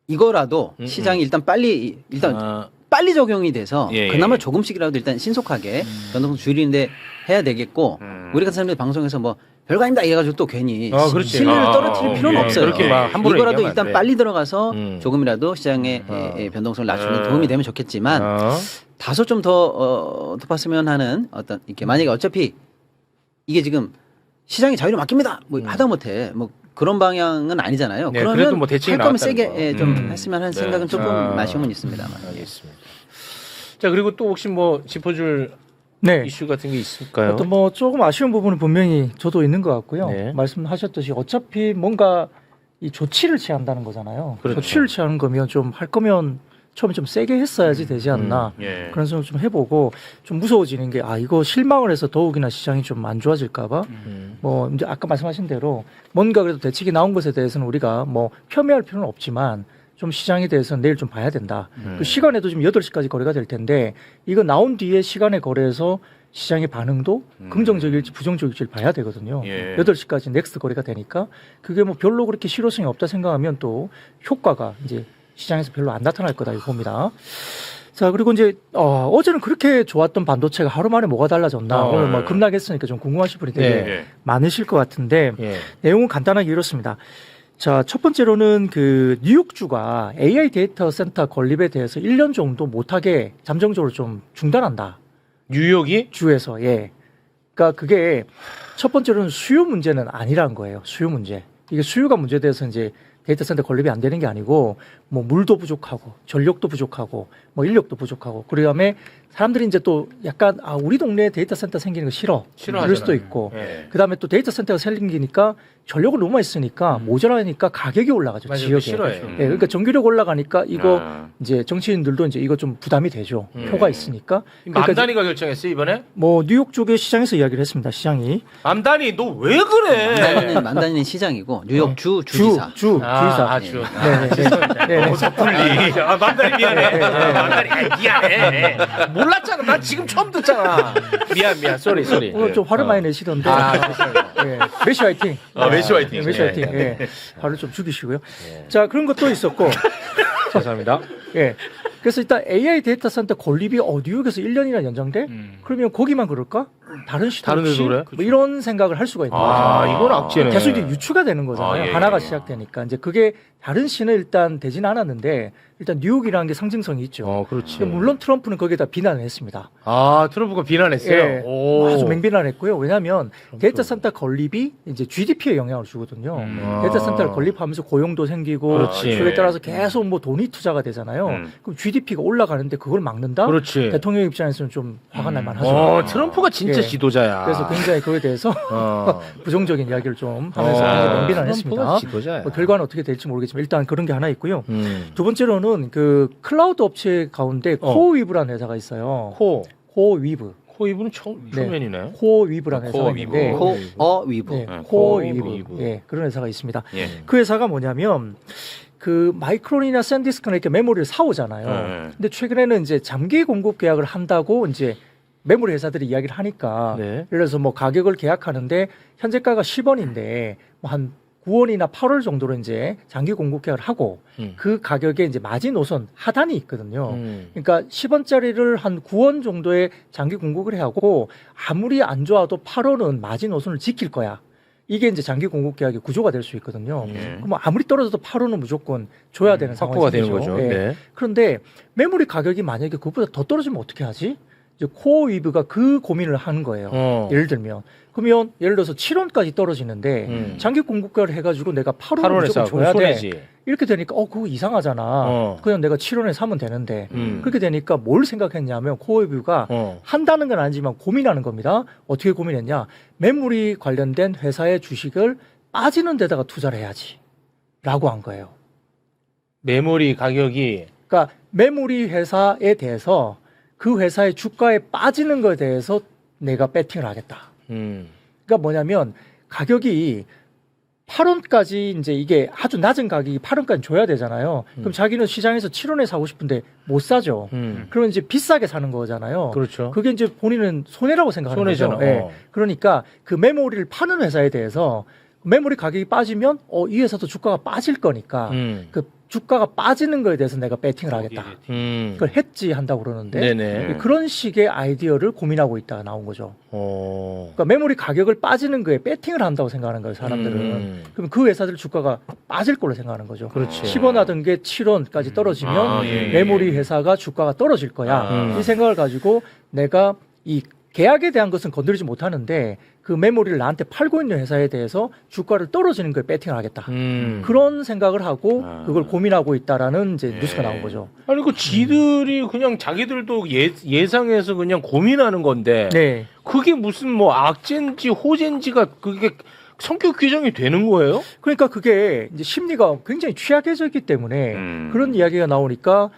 이거라도 시장이 일단 빨리 빨리 적용이 돼서 예, 그나마 예. 조금씩이라도 일단 신속하게 변동성 줄이는데 해야 되겠고 우리 같은 사람들이 방송에서 뭐 별거 아닙니다 이래가지고 또 괜히 그렇지. 신뢰를 떨어뜨릴 필요는 예, 없어요. 그렇게 막 함부로 이거라도 얘기하면 일단 안 돼. 빨리 들어가서 조금이라도 시장의 변동성을 낮추는 데 도움이 되면 좋겠지만 다소 좀 더 높았으면 하는 어떤 이렇게 만약에 어차피 이게 지금 시장이 자유를 맡깁니다. 뭐 하다못해 뭐 그런 방향은 아니잖아요. 네, 그러면 그래도 뭐 대책이 할 거면 나왔다는 세게 거. 좀 했으면 하는 생각은 조금 아쉬움은 있습니다만. 알겠습니다. 자 그리고 또 혹시 뭐 짚어줄 네. 이슈 같은 게 있을까요? 어떤 뭐 조금 아쉬운 부분은 분명히 저도 있는 것 같고요. 네. 말씀하셨듯이 어차피 뭔가 이 조치를 취한다는 거잖아요. 그렇죠. 조치를 취하는 거면 좀 할 거면 처음에 좀 세게 했어야지 되지 않나 예. 그런 생각 좀 해보고 좀 무서워지는 게 이거 실망을 해서 더욱이나 시장이 좀 안 좋아질까봐 뭐 이제 아까 말씀하신 대로 뭔가 그래도 대책이 나온 것에 대해서는 우리가 뭐 폄훼할 필요는 없지만 좀 시장에 대해서는 내일 좀 봐야 된다. 그 시간에도 지금 8시까지 거래가 될 텐데 이거 나온 뒤에 시간에 거래해서 시장의 반응도 긍정적일지 부정적일지를 봐야 되거든요. 예. 8시까지 넥스트 거래가 되니까 그게 뭐 별로 그렇게 실효성이 없다 생각하면 또 효과가 이제 시장에서 별로 안 나타날 거다 이거 봅니다. 자, 그리고 이제 어제는 그렇게 좋았던 반도체가 하루 만에 뭐가 달라졌나 오늘 뭐 급락했으니까 좀 궁금하신 분이 되게 네. 예. 많으실 것 같은데 예. 내용은 간단하게 이렇습니다. 자, 첫 번째로는 그 뉴욕주가 AI 데이터 센터 건립에 대해서 1년 정도 못하게 잠정적으로 좀 중단한다. 뉴욕이 주에서. 예. 그러니까 그게 첫 번째로는 수요 문제는 아니라는 거예요. 수요 문제. 이게 수요가 문제돼서 이제 데이터 센터 건립이 안 되는 게 아니고 뭐 물도 부족하고 전력도 부족하고 뭐 인력도 부족하고 그다음에 사람들이 이제 또 약간 우리 동네에 데이터 센터 생기는 거 싫어하잖아요. 그럴 수도 있고 예. 그다음에 또 데이터 센터가 생기니까 전력을 너무 많이 쓰니까 모자라니까 가격이 올라가죠. 맞아요. 지역에. 싫어해. 예, 그러니까 전기력 올라가니까 이거 아. 이제 정치인들도 이제 이거 좀 부담이 되죠. 표가 있으니까. 그러니까 맘다니가 결정했어 이번에? 뭐 뉴욕 쪽의 시장에서 이야기를 했습니다. 시장이 맘다니 너 왜 그래? 만다니는 시장이고 뉴욕 주지사. 아, 주지사. 주. 네. 섣불리. 맘다니 미안해. 맘다니 미안해. 몰랐잖아. 난 지금 처음 듣잖아. 미안. 쏘리. 오늘 좀 화를 많이 내시던데. 예. 메시 화이팅. 메시 화이팅. 메시 화이팅. 예. 화를 좀 죽이시고요. 자, 그런 것도 있었고. 죄송합니다. 예. 그래서 일단 AI 데이터 센터 건립이 뉴욕에서 1년이나 연장돼? 그러면 거기만 그럴까? 다른 시도 다른 없이? 데도 그래? 뭐 이런 생각을 할 수가 있는 거죠. 이건 악재네. 계속 이제 유추가 되는 거잖아요. 예, 하나가 예. 시작되니까. 이제 그게 다른 시는 일단 되지는 않았는데 일단 뉴욕이라는 게 상징성이 있죠. 그렇지. 근데 물론 트럼프는 거기에다 비난을 했습니다. 트럼프가 비난했어요. 예, 오. 아주 맹비난했고요. 왜냐하면 데이터 센터 건립이 이제 GDP에 영향을 주거든요. 데이터 센터를 건립하면서 고용도 생기고 그렇지. 그에 따라서 계속 뭐 돈이 투자가 되잖아요. 그럼 GDP가 올라가는데 그걸 막는다? 그렇지. 대통령 입장에서는 좀 화가 날 만하죠. 트럼프가 진짜 예. 지도자야. 그래서 굉장히 그거에 대해서 부정적인 이야기를 좀 하면서 굉장히 맹비난했습니다. 트럼프가 지도자야. 뭐 결과는 어떻게 될지 모르겠지만 일단 그런 게 하나 있고요. 음. 두 번째로는 그 클라우드 업체 가운데 코어위브라는 회사가 있어요. 코어위브. 코이브는 처음이네. 코어위브라는 회사가 코어위브. 있는데 코어위브. 네, 코어위브. 코어위브. 예, 그런 회사가 있습니다. 예. 그 회사가 뭐냐면 그 마이크론이나 샌디스크나 이렇게 메모리를 사오잖아요. 네. 근데 최근에는 이제 장기 공급 계약을 한다고 이제 메모리 회사들이 이야기를 하니까 네. 예를 들어서 뭐 가격을 계약하는데 현재가가 10원인데 뭐 한 9원이나 8월 정도로 이제 장기 공급 계약을 하고 그 가격에 이제 마지노선 하단이 있거든요. 그러니까 10원짜리를 한 9원 정도의 장기 공급을 해 하고 아무리 안 좋아도 8원은 마지노선을 지킬 거야. 이게 이제 장기 공급 계약의 구조가 될 수 있거든요. 그럼 아무리 떨어져도 8원은 무조건 줘야 되는 상황이 확보가 되는 생기죠. 거죠. 예. 네. 그런데 메모리 가격이 만약에 그것보다 더 떨어지면 어떻게 하지? 이제 코어위브가 그 고민을 하는 거예요. 예를 들면 그러면 예를 들어서 7원까지 떨어지는데 장기 공급가를 해가지고 내가 8원을 무조건 줘야 돼. 이렇게 되니까 그거 이상하잖아. 그냥 내가 7원에 사면 되는데 그렇게 되니까 뭘 생각했냐면 코어위브가 한다는 건 아니지만 고민하는 겁니다. 어떻게 고민했냐? 메모리 관련된 회사의 주식을 빠지는 데다가 투자를 해야지 라고 한 거예요. 메모리 가격이 그러니까 메모리 회사에 대해서 그 회사의 주가에 빠지는 것에 대해서 내가 배팅을 하겠다. 그러니까 뭐냐면 가격이 8원까지 이제 이게 아주 낮은 가격이 8원까지 줘야 되잖아요. 그럼 자기는 시장에서 7원에 사고 싶은데 못 사죠. 그러면 이제 비싸게 사는 거잖아요. 그렇죠. 그게 이제 본인은 손해라고 생각하는 손해잖아. 거죠. 예. 그러니까 그 메모리를 파는 회사에 대해서 메모리 가격이 빠지면 이 회사도 주가가 빠질 거니까 그 주가가 빠지는 거에 대해서 내가 배팅을 하겠다. 그걸 해지 한다고 그러는데 네네. 그런 식의 아이디어를 고민하고 있다가 나온 거죠. 그러니까 메모리 가격을 빠지는 거에 배팅을 한다고 생각하는 거예요, 사람들은. 그럼 그 회사들 주가가 빠질 걸로 생각하는 거죠. 그렇지. 10원 하던 게 7원까지 떨어지면 메모리 회사가 주가가 떨어질 거야. 이 생각을 가지고 내가 이 계약에 대한 것은 건드리지 못하는데 그 메모리를 나한테 팔고 있는 회사에 대해서 주가를 떨어지는 거에 배팅을 하겠다. 그런 생각을 하고 그걸 고민하고 있다라는 이제 뉴스가 나온 거죠. 아니 그 지들이 그냥 자기들도 예상해서 그냥 고민하는 건데 네. 그게 무슨 뭐 악재인지 호재인지가 그게 성격 규정이 되는 거예요? 그러니까 그게 이제 심리가 굉장히 취약해졌기 때문에 그런 이야기가 나오니까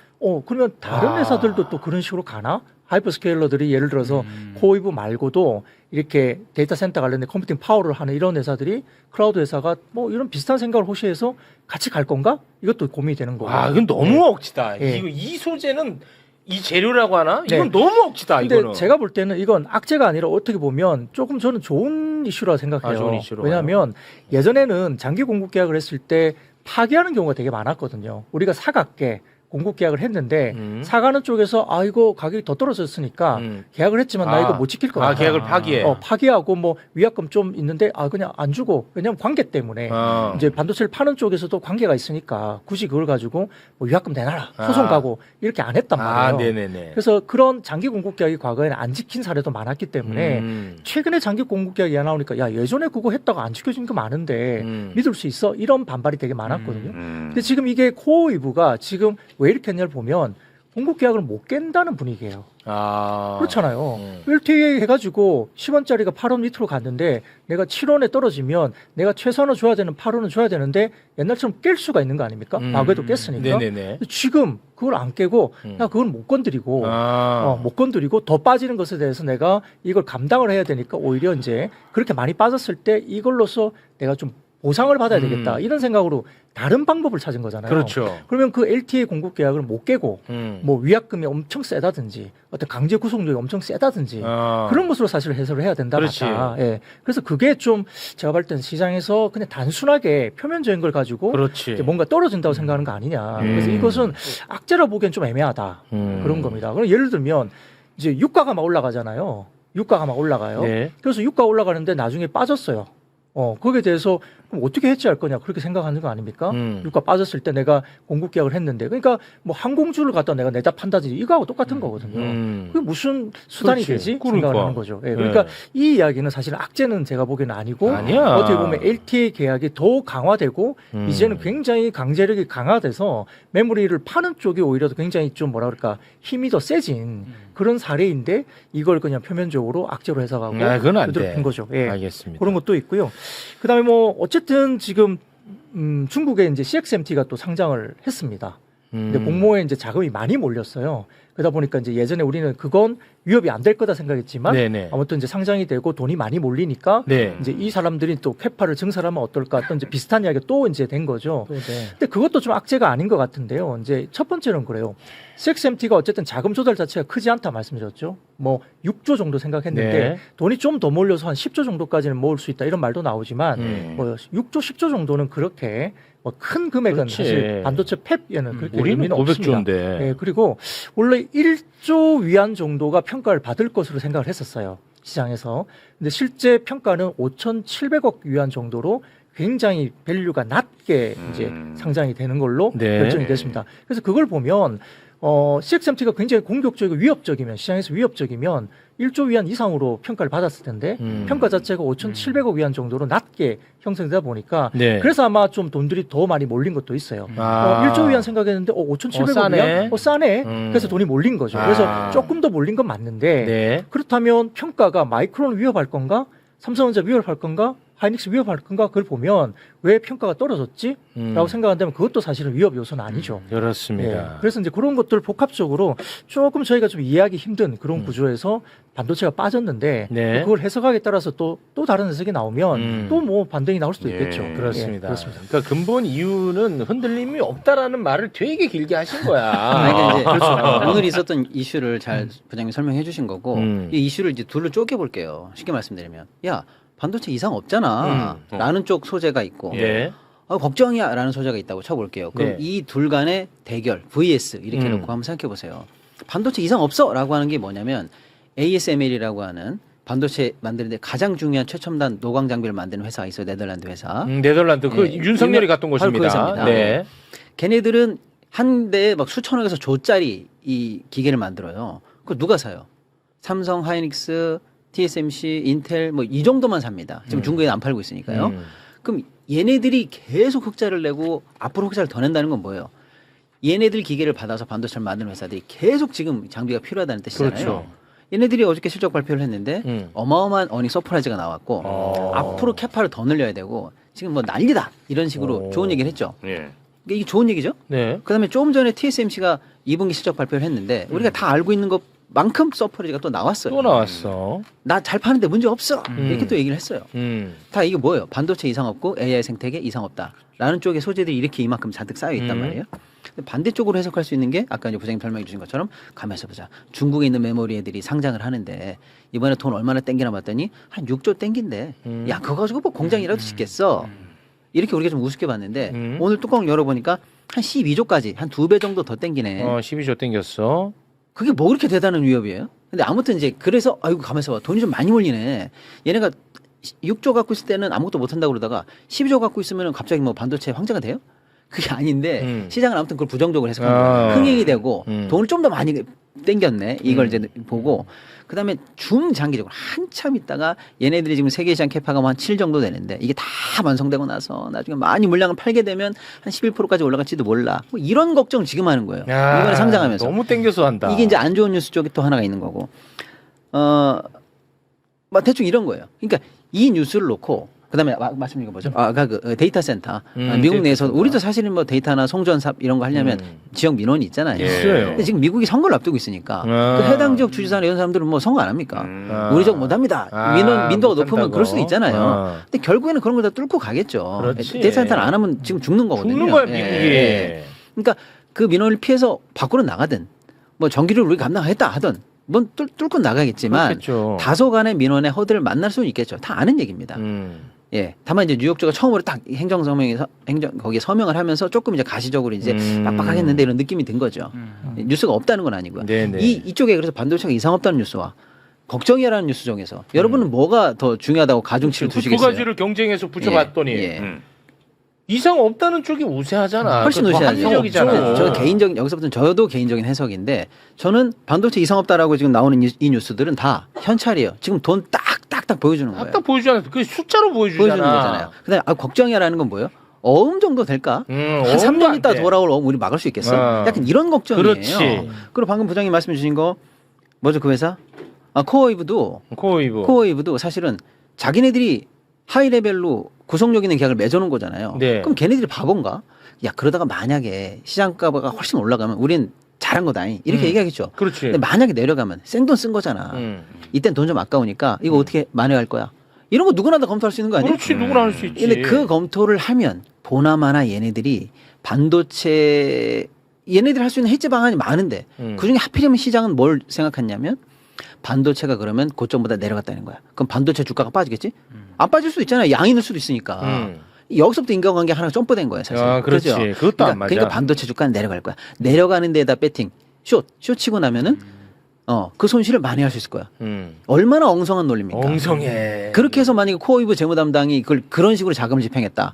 그러면 다른 회사들도 또 그런 식으로 가나? 하이퍼스케일러들이 예를 들어서 코이브 말고도 이렇게 데이터 센터 관련된 컴퓨팅 파워를 하는 이런 회사들이 클라우드 회사가 뭐 이런 비슷한 생각을 호시해서 같이 갈 건가? 이것도 고민이 되는 거고. 아, 이건 너무 억지다. 예. 이 소재는 이 재료라고 하나? 네. 이건 너무 억지다. 근데 이거는. 제가 볼 때는 이건 악재가 아니라 어떻게 보면 조금 저는 좋은 이슈라 생각해요. 좋은 이슈로 왜냐하면 예전에는 장기 공급 계약을 했을 때 파기하는 경우가 되게 많았거든요. 우리가 사각계 공급 계약을 했는데 사가는 쪽에서 아 이거 가격이 더 떨어졌으니까 계약을 했지만 나 이거 못 지킬 거야. 계약을 파기해. 파기하고 뭐 위약금 좀 있는데 아 그냥 안 주고 왜냐면 관계 때문에 이제 반도체를 파는 쪽에서도 관계가 있으니까 굳이 그걸 가지고 뭐 위약금 내놔라 소송 가고 이렇게 안 했단 말이에요. 네네네. 그래서 그런 장기 공급 계약이 과거에는 안 지킨 사례도 많았기 때문에 최근에 장기 공급 계약이 나오니까 야 예전에 그거 했다가 안 지켜진 거 많은데 믿을 수 있어 이런 반발이 되게 많았거든요. 근데 지금 이게 코어이브가 지금 왜 이렇게 했냐를 보면 공급 계약을 못 깬다는 분위기예요. 그렇잖아요. LTA 해가지고 10원짜리가 8원 밑으로 갔는데 내가 7원에 떨어지면 내가 최선을 줘야 되는 8원을 줘야 되는데 옛날처럼 깰 수가 있는 거 아닙니까? 과거에도 깼으니까. 네네네. 지금 그걸 안 깨고 나 그걸 못 건드리고 못 건드리고 더 빠지는 것에 대해서 내가 이걸 감당을 해야 되니까 오히려 이제 그렇게 많이 빠졌을 때 이걸로서 내가 좀 보상을 받아야 되겠다 이런 생각으로 다른 방법을 찾은 거잖아요. 그렇죠. 그러면 그 LTA 공급 계약을 못 깨고 뭐 위약금이 엄청 세다든지 어떤 강제 구속력이 엄청 세다든지 그런 것으로 사실 해석을 해야 된다. 그렇지. 맞다. 예. 그래서 그게 좀 제가 볼 때는 시장에서 그냥 단순하게 표면적인 걸 가지고 그렇지. 이제 뭔가 떨어진다고 생각하는 거 아니냐. 그래서 이것은 악재라 보기엔 좀 애매하다. 그런 겁니다. 그럼 예를 들면 이제 유가가 막 올라가잖아요. 유가가 막 올라가요. 네. 그래서 유가 올라가는데 나중에 빠졌어요. 거기에 대해서 그럼 어떻게 해지할 거냐 그렇게 생각하는 거 아닙니까? 유가 빠졌을 때 내가 공급 계약을 했는데 그러니까 뭐 항공주를 갖다 내가 내다 판다든지 이거하고 똑같은 거거든요. 그게 무슨 수단이 그렇지. 되지? 그러니까. 생각을 하는 거죠. 예, 그러니까 이 이야기는 사실 악재는 제가 보기에는 아니고 아니야. 어떻게 보면 LTA 계약이 더 강화되고 이제는 굉장히 강제력이 강화돼서 메모리를 파는 쪽이 오히려 굉장히 좀 뭐라 그럴까 힘이 더 세진 그런 사례인데 이걸 그냥 표면적으로 악재로 해석하고 그건 안 그대로 돼. 본 거죠. 예. 알겠습니다. 그런 것도 있고요. 그다음에 뭐 어쨌든 지금 중국에 이제 CXMT가 또 상장을 했습니다. 근데 공모에 이제 자금이 많이 몰렸어요. 그러다 보니까 이제 예전에 우리는 그건 위협이 안 될 거다 생각했지만 네네. 아무튼 이제 상장이 되고 돈이 많이 몰리니까 네. 이제 이 사람들이 또 캐파를 증설하면 어떨까 또 이제 비슷한 이야기가 또 이제 된 거죠. 네. 근데 그것도 좀 악재가 아닌 것 같은데요. 이제 첫 번째는 그래요. CXMT가 어쨌든 자금 조달 자체가 크지 않다 말씀드렸죠. 뭐 6조 정도 생각했는데 네. 돈이 좀 더 몰려서 한 10조 정도까지는 모을 수 있다 이런 말도 나오지만 뭐 6조, 10조 정도는 그렇게 뭐 큰 금액은 그렇지. 사실 반도체 팹에는 그렇게 우리는 의미는 없습니다. 500조인데. 예, 그리고 원래 1조 위안 정도가 평가를 받을 것으로 생각을 했었어요. 시장에서. 근데 실제 평가는 5,700억 위안 정도로 굉장히 밸류가 낮게 이제 상장이 되는 걸로 네. 결정이 됐습니다. 그래서 그걸 보면 CXMT가 굉장히 공격적이고 위협적이면 시장에서 위협적이면 1조 위안 이상으로 평가를 받았을 텐데 평가 자체가 5,700억 위안 정도로 낮게 형성되다 보니까 네. 그래서 아마 좀 돈들이 더 많이 몰린 것도 있어요. 1조 위안 생각했는데 5,700억 싸네. 위안? 싸네. 그래서 돈이 몰린 거죠. 그래서 아. 조금 더 몰린 건 맞는데 네. 그렇다면 평가가 마이크론을 위협할 건가? 삼성전자 위협할 건가? 하이닉스 위협할 건가? 그걸 보면 왜 평가가 떨어졌지? 라고 생각한다면 그것도 사실은 위협 요소는 아니죠. 그렇습니다. 예. 그래서 이제 그런 것들 복합적으로 조금 저희가 좀 이해하기 힘든 그런 구조에서 반도체가 빠졌는데 네. 그걸 해석하기에 따라서 또 다른 해석이 나오면 또 뭐 반등이 나올 수도 있겠죠. 예, 그렇습니다. 예, 그렇습니다. 그러니까 근본 이유는 흔들림이 없다라는 말을 되게 길게 하신 거야. 아니, 그러니까 이제 그렇죠. 오늘 있었던 이슈를 잘 부장님이 설명해 주신 거고 이 이슈를 이제 둘로 쪼개볼게요. 쉽게 말씀드리면 야 반도체 이상 없잖아 라는 쪽 소재가 있고 네. 걱정이야 라는 소재가 있다고 쳐볼게요. 그럼 네. 이 둘 간의 대결 vs 이렇게 놓고 한번 생각해 보세요. 반도체 이상 없어 라고 하는 게 뭐냐면 ASML이라고 하는 반도체 만드는데 가장 중요한 최첨단 노광 장비를 만드는 회사가 있어요. 네덜란드 회사. 네덜란드 그 예. 윤석열이 갔던 바로 그 곳입니다. 회사입니다. 네. 걔네들은 한 대에 막 수천억에서 조짜리 이 기계를 만들어요. 그거 누가 사요? 삼성, 하이닉스, TSMC, 인텔 뭐 이 정도만 삽니다. 지금 중국에 안 팔고 있으니까요. 그럼 얘네들이 계속 흑자를 내고 앞으로 흑자를 더 낸다는 건 뭐예요? 얘네들 기계를 받아서 반도체를 만드는 회사들이 계속 지금 장비가 필요하다는 뜻이잖아요. 그렇죠. 얘네들이 어저께 실적 발표를 했는데 어마어마한 어닝 서프라이즈가 나왔고 앞으로 캐파를 더 늘려야 되고 지금 뭐 난리다 이런 식으로 좋은 얘기를 했죠. 예. 그러니까 이게 좋은 얘기죠. 네. 그다음에 조금 전에 TSMC가 2분기 실적 발표를 했는데 우리가 다 알고 있는 것 만큼 서프라이즈가 또 나왔어요. 또 나왔어. 나 잘 파는데 문제 없어. 이렇게 또 얘기를 했어요. 다 이게 뭐예요? 반도체 이상 없고 AI 생태계 이상 없다라는 쪽의 소재들이 이렇게 이만큼 잔뜩 쌓여 있단 말이에요. 근데 반대쪽으로 해석할 수 있는 게 아까 이제 부장님 설명해 주신 것처럼 가만히 보자. 중국에 있는 메모리 애들이 상장을 하는데 이번에 돈 얼마나 땡기나 봤더니 한 6조 땡긴대. 야 그거 가지고 뭐 공장이라도 짓겠어. 이렇게 우리가 좀 우습게 봤는데 오늘 뚜껑을 열어보니까 한 12조까지 한 2배 정도 더 땡기네. 12조 땡겼어. 그게 뭐 그렇게 대단한 위협이에요? 근데 아무튼 이제 그래서 아이고 가만있어 봐. 돈이 좀 많이 몰리네. 얘네가 6조 갖고 있을 때는 아무것도 못 한다고 그러다가 12조 갖고 있으면 갑자기 뭐 반도체 황제가 돼요? 그게 아닌데 시장은 아무튼 그걸 부정적으로 해석한 거예요. 흥행이 되고 돈을 좀 더 많이 땡겼네. 이걸 이제 보고 그다음에 중장기적으로 한참 있다가 얘네들이 지금 세계시장 캐파가 한 7 정도 되는데 이게 다 완성되고 나서 나중에 많이 물량을 팔게 되면 한 11%까지 올라갈지도 몰라. 뭐 이런 걱정을 지금 하는 거예요. 이번에 상장하면서. 너무 땡겨서 한다. 이게 이제 안 좋은 뉴스 쪽이 또 하나가 있는 거고. 뭐 대충 이런 거예요. 그러니까 이 뉴스를 놓고 그다음에 말씀 이거 뭐죠? 아까 그 데이터 센터 미국 내에서 우리도 사실은 뭐 데이터나 송전삽 이런 거 하려면 지역 민원이 있잖아요. 있어요. 근데 지금 미국이 선거를 앞두고 있으니까 그 해당 지역 주지사나 이런 사람들은 뭐 선거 안 합니까? 우리 지역 못합니다. 민도가 높으면 그럴 수도 있잖아요. 근데 결국에는 그런 걸 다 뚫고 가겠죠. 그렇지. 데이터 센터를 안 하면 지금 죽는 거거든요. 죽는 거야 미국이. 그러니까 그 민원을 피해서 밖으로 나가든 뭐 전기를 우리 감당하겠다 하든 뭔 뚫고 나가겠지만 그렇겠죠. 다소간의 민원의 허들을 만날 수는 있겠죠. 다 아는 얘기입니다. 예. 다만 이제 뉴욕주가 처음으로 딱 거기에 서명을 하면서 조금 이제 가시적으로 이제 빡빡하겠는데 이런 느낌이 든 거죠. 뉴스가 없다는 건 아니고요. 네네. 이쪽에 그래서 반도체가 이상 없다는 뉴스와 걱정이라는 뉴스 중에서 여러분은 뭐가 더 중요하다고 가중치를 그 두시겠어요? 두 가지를 경쟁해서 붙여봤더니 이상 없다는 쪽이 우세하잖아. 훨씬 더 우세하죠. 합리적이잖아. 저 개인적인 여기서부터는 저도 개인적인 해석인데 저는 반도체 이상 없다라고 지금 나오는 이 뉴스들은 다 현찰이에요. 지금 돈 딱딱딱 보여주는 거예요. 아까 보여주잖아. 그 숫자로 보여주잖아. 보여주는 거잖아요. 그다음에 걱정이라는 건 뭐예요? 어음 정도 될까? 한 3년 있다 돌아올 어음 우리 막을 수 있겠어? 약간 이런 걱정이에요. 그렇지. 그리고 방금 부장님 말씀 주신 거 뭐죠 그 회사? 코어웨이브도 코어웨이브도 사실은 자기네들이 하이 레벨로 구속력 있는 계약을 맺어놓은 거잖아요. 네. 그럼 걔네들이 바본가? 야 그러다가 만약에 시장가가 훨씬 올라가면 우린 잘한 거다잉 이렇게 얘기하겠죠. 그렇지. 근데 만약에 내려가면 생돈 쓴 거잖아. 이땐 돈 좀 아까우니까 이거 어떻게 만회할 거야? 이런 거 누구나 다 검토할 수 있는 거 아니에요? 그렇지. 누구나 할 수 있지. 근데 그 검토를 하면 보나마나 얘네들이 반도체 얘네들이 할 수 있는 해지 방안이 많은데 그중에 하필이면 시장은 뭘 생각했냐면 반도체가 그러면 고점보다 내려갔다는 거야. 그럼 반도체 주가가 빠지겠지? 안 빠질 수도 있잖아요. 양이 늘 수도 있으니까. 여기서부터 인과관계 하나 점프된 거예요, 사실. 그렇지. 그렇죠? 그것도 안 맞아. 그러니까 반도체 주가는 내려갈 거야. 내려가는 데에다 배팅, 숏 치고 나면은 그 손실을 만회할 수 있을 거야. 얼마나 엉성한 논리입니까? 엉성해. 그렇게 해서 만약에 코어웨이브 재무담당이 그걸 그런 식으로 자금을 집행했다.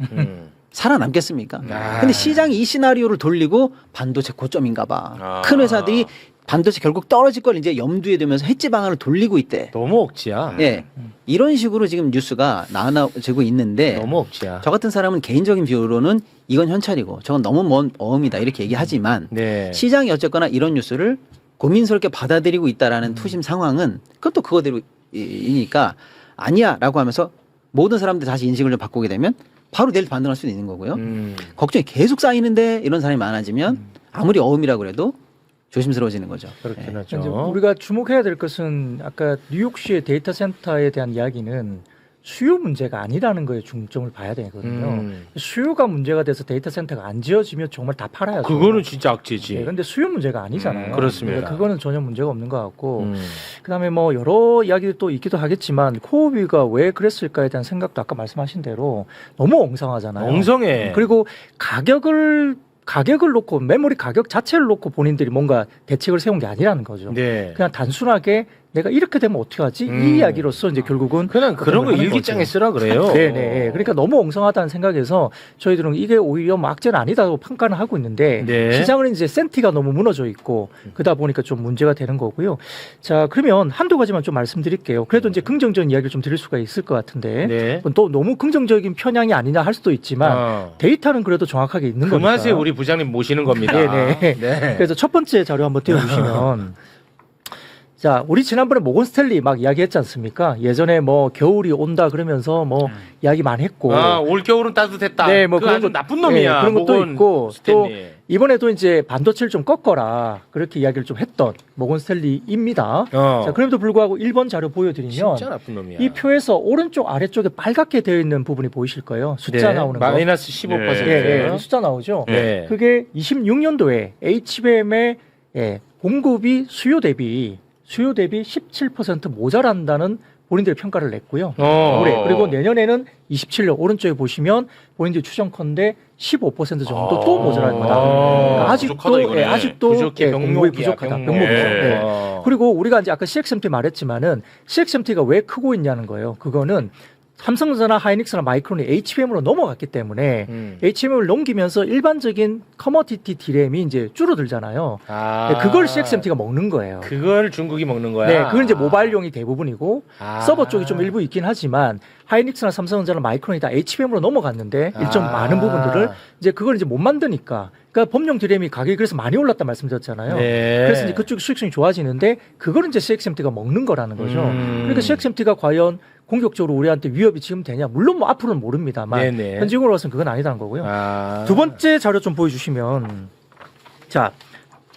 살아남겠습니까? 근데 시장이 이 시나리오를 돌리고 반도체 고점인가 봐. 큰 회사들이 반도체 결국 떨어질 걸 이제 염두에 두면서 해지 방안을 돌리고 있대. 너무 억지야. 예. 이런 식으로 지금 뉴스가 나눠지고 있는데 너무 억지야. 저 같은 사람은 개인적인 비유로는 이건 현찰이고 저건 너무 먼 어음이다 이렇게 얘기하지만 네. 시장이 어쨌거나 이런 뉴스를 고민스럽게 받아들이고 있다라는 투심 상황은 그것도 그거대로이니까 아니야라고 하면서 모든 사람들 다시 인식을 좀 바꾸게 되면 바로 내일 반등할 수도 있는 거고요. 걱정이 계속 쌓이는데 이런 사람이 많아지면 아무리 어음이라고 그래도 조심스러워지는 거죠. 그렇긴 예. 하죠. 이제 우리가 주목해야 될 것은 아까 뉴욕시의 데이터 센터에 대한 이야기는 수요 문제가 아니라는 거에 중점을 봐야 되거든요. 수요가 문제가 돼서 데이터 센터가 안 지어지면 정말 다 팔아야죠. 그거는 진짜 악재지. 그런데 수요 문제가 아니잖아요. 그렇습니다. 그러니까 그거는 전혀 문제가 없는 것 같고 그다음에 뭐 여러 이야기도 또 있기도 하겠지만 코어비가 왜 그랬을까에 대한 생각도 아까 말씀하신 대로 너무 엉성하잖아요. 엉성해. 그리고 가격을 놓고 메모리 가격 자체를 놓고 본인들이 뭔가 대책을 세운 게 아니라는 거죠. 네. 그냥 단순하게 내가 이렇게 되면 어떻게 하지? 이 이야기로서 이제 결국은 그냥 그런 거 일기장에 쓰라 그래요. 네네. 그러니까 너무 엉성하다는 생각에서 저희들은 이게 오히려 뭐 악재는 아니다고 평가를 하고 있는데 네. 시장은 이제 센티가 너무 무너져 있고 그러다 보니까 좀 문제가 되는 거고요. 자, 그러면 한두 가지만 좀 말씀드릴게요. 그래도 이제 긍정적인 이야기를 좀 드릴 수가 있을 것 같은데 네. 또 너무 긍정적인 편향이 아니냐 할 수도 있지만 데이터는 그래도 정확하게 있는 그 거니까. 맛에 우리 부장님 모시는 겁니다. 네네. 네. 그래서 첫 번째 자료 한번 띄워주시면 자, 우리 지난번에 모건 스탠리 막 이야기했지 않습니까? 예전에 뭐 겨울이 온다 그러면서 뭐 이야기 많이 했고. 올 겨울은 따뜻했다. 네, 뭐 그거 그런 아주 것- 나쁜 놈이야. 네, 그런 것도 모건 있고 스탠리. 또 이번에도 이제 반도체를 좀 꺾어라 그렇게 이야기를 좀 했던 모건 스탠리입니다. 자, 그럼에도 불구하고 1번 자료 보여드리면 진짜 나쁜 놈이야. 이 표에서 오른쪽 아래쪽에 빨갛게 되어 있는 부분이 보이실 거예요. 숫자 네, 나오는 거. 마이너스 15%. 예, 예, 숫자 나오죠. 네. 그게 26년도에 HBM의 공급이 수요 대비 17% 모자란다는 본인들의 평가를 냈고요. 올해. 그리고 내년에는 27년 오른쪽에 보시면 본인들이 추정컨대 15% 정도 또 모자랄 거다. 그러니까 부족하다, 이거네. 아직도 부족해, 공급이 병목이야, 부족하다. 병목. 병목이죠. 예. 네. 그리고 우리가 이제 아까 CXMT 말했지만은 CXMT가 왜 크고 있냐는 거예요. 그거는 삼성전자나 하이닉스나 마이크론이 HBM으로 넘어갔기 때문에 HBM을 넘기면서 일반적인 커머디티 디램이 이제 줄어들잖아요. 네, 그걸 CXMT가 먹는 거예요. 그걸 중국이 먹는 거야. 네, 그건 이제 모바일용이 대부분이고 아. 서버 쪽이 좀 일부 있긴 하지만 하이닉스나 삼성전자나 마이크론이 다 HBM으로 넘어갔는데 일정 많은 부분들을 이제 그걸 이제 못 만드니까 그러니까 범용 디램이 가격이 그래서 많이 올랐다 말씀드렸잖아요. 네. 그래서 이제 그쪽 수익성이 좋아지는데 그걸 이제 CXMT가 먹는 거라는 거죠. 그러니까 CXMT가 과연 공격적으로 우리한테 위협이 지금 되냐? 물론 뭐 앞으로는 모릅니다만 네네. 현직으로 봐서는 그건 아니다는 거고요. 두 번째 자료 좀 보여주시면 자.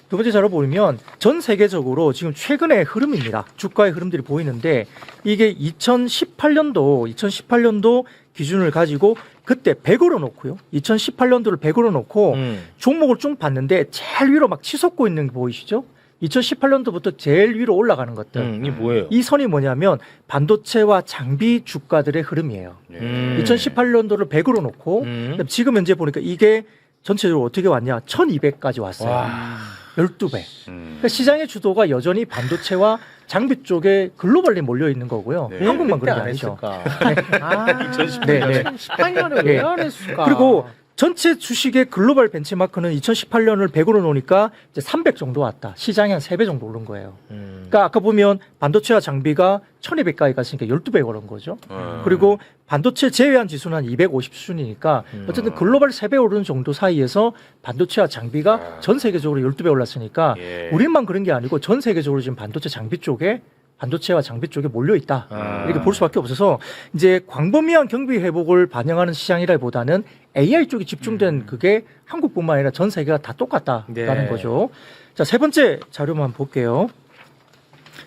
두 번째 자료 보면 전 세계적으로 지금 최근의 흐름입니다. 주가의 흐름들이 보이는데 이게 2018년도 기준을 가지고 그때 100으로 놓고요. 2018년도를 100으로 놓고 종목을 쭉 봤는데 제일 위로 막 치솟고 있는 거 보이시죠? 2018년도부터 제일 위로 올라가는 것들. 이게 뭐예요? 이 선이 뭐냐면 반도체와 장비 주가들의 흐름이에요. 2018년도를 100으로 놓고 지금 현재 보니까 이게 전체적으로 어떻게 왔냐? 1200까지 왔어요. 와. 12배. 그러니까 시장의 주도가 여전히 반도체와 장비 쪽에 글로벌리 몰려 있는 거고요. 네. 한국만 그때 그런 게 안 아니죠. 했을까? 2018년에 네, 네. 18년에 네. 왜 안 했을까? 그리고 전체 주식의 글로벌 벤치마크는 2018년을 100으로 놓으니까 이제 300 정도 왔다. 시장이 한 3배 정도 오른 거예요. 그러니까 아까 보면 반도체와 장비가 1200까지 갔으니까 12배 오른 거죠. 그리고 반도체 제외한 지수는 한 250 수준이니까 어쨌든 글로벌 3배 오르는 정도 사이에서 반도체와 장비가 전 세계적으로 12배 올랐으니까 예. 우리만 그런 게 아니고 전 세계적으로 지금 반도체 장비 쪽에 반도체와 장비 쪽에 몰려 있다. 이렇게 볼 수밖에 없어서 이제 광범위한 경비 회복을 반영하는 시장이라기보다는 AI 쪽이 집중된 그게 한국뿐만 아니라 전 세계가 다 똑같다라는 네. 거죠. 자, 세 번째 자료만 볼게요.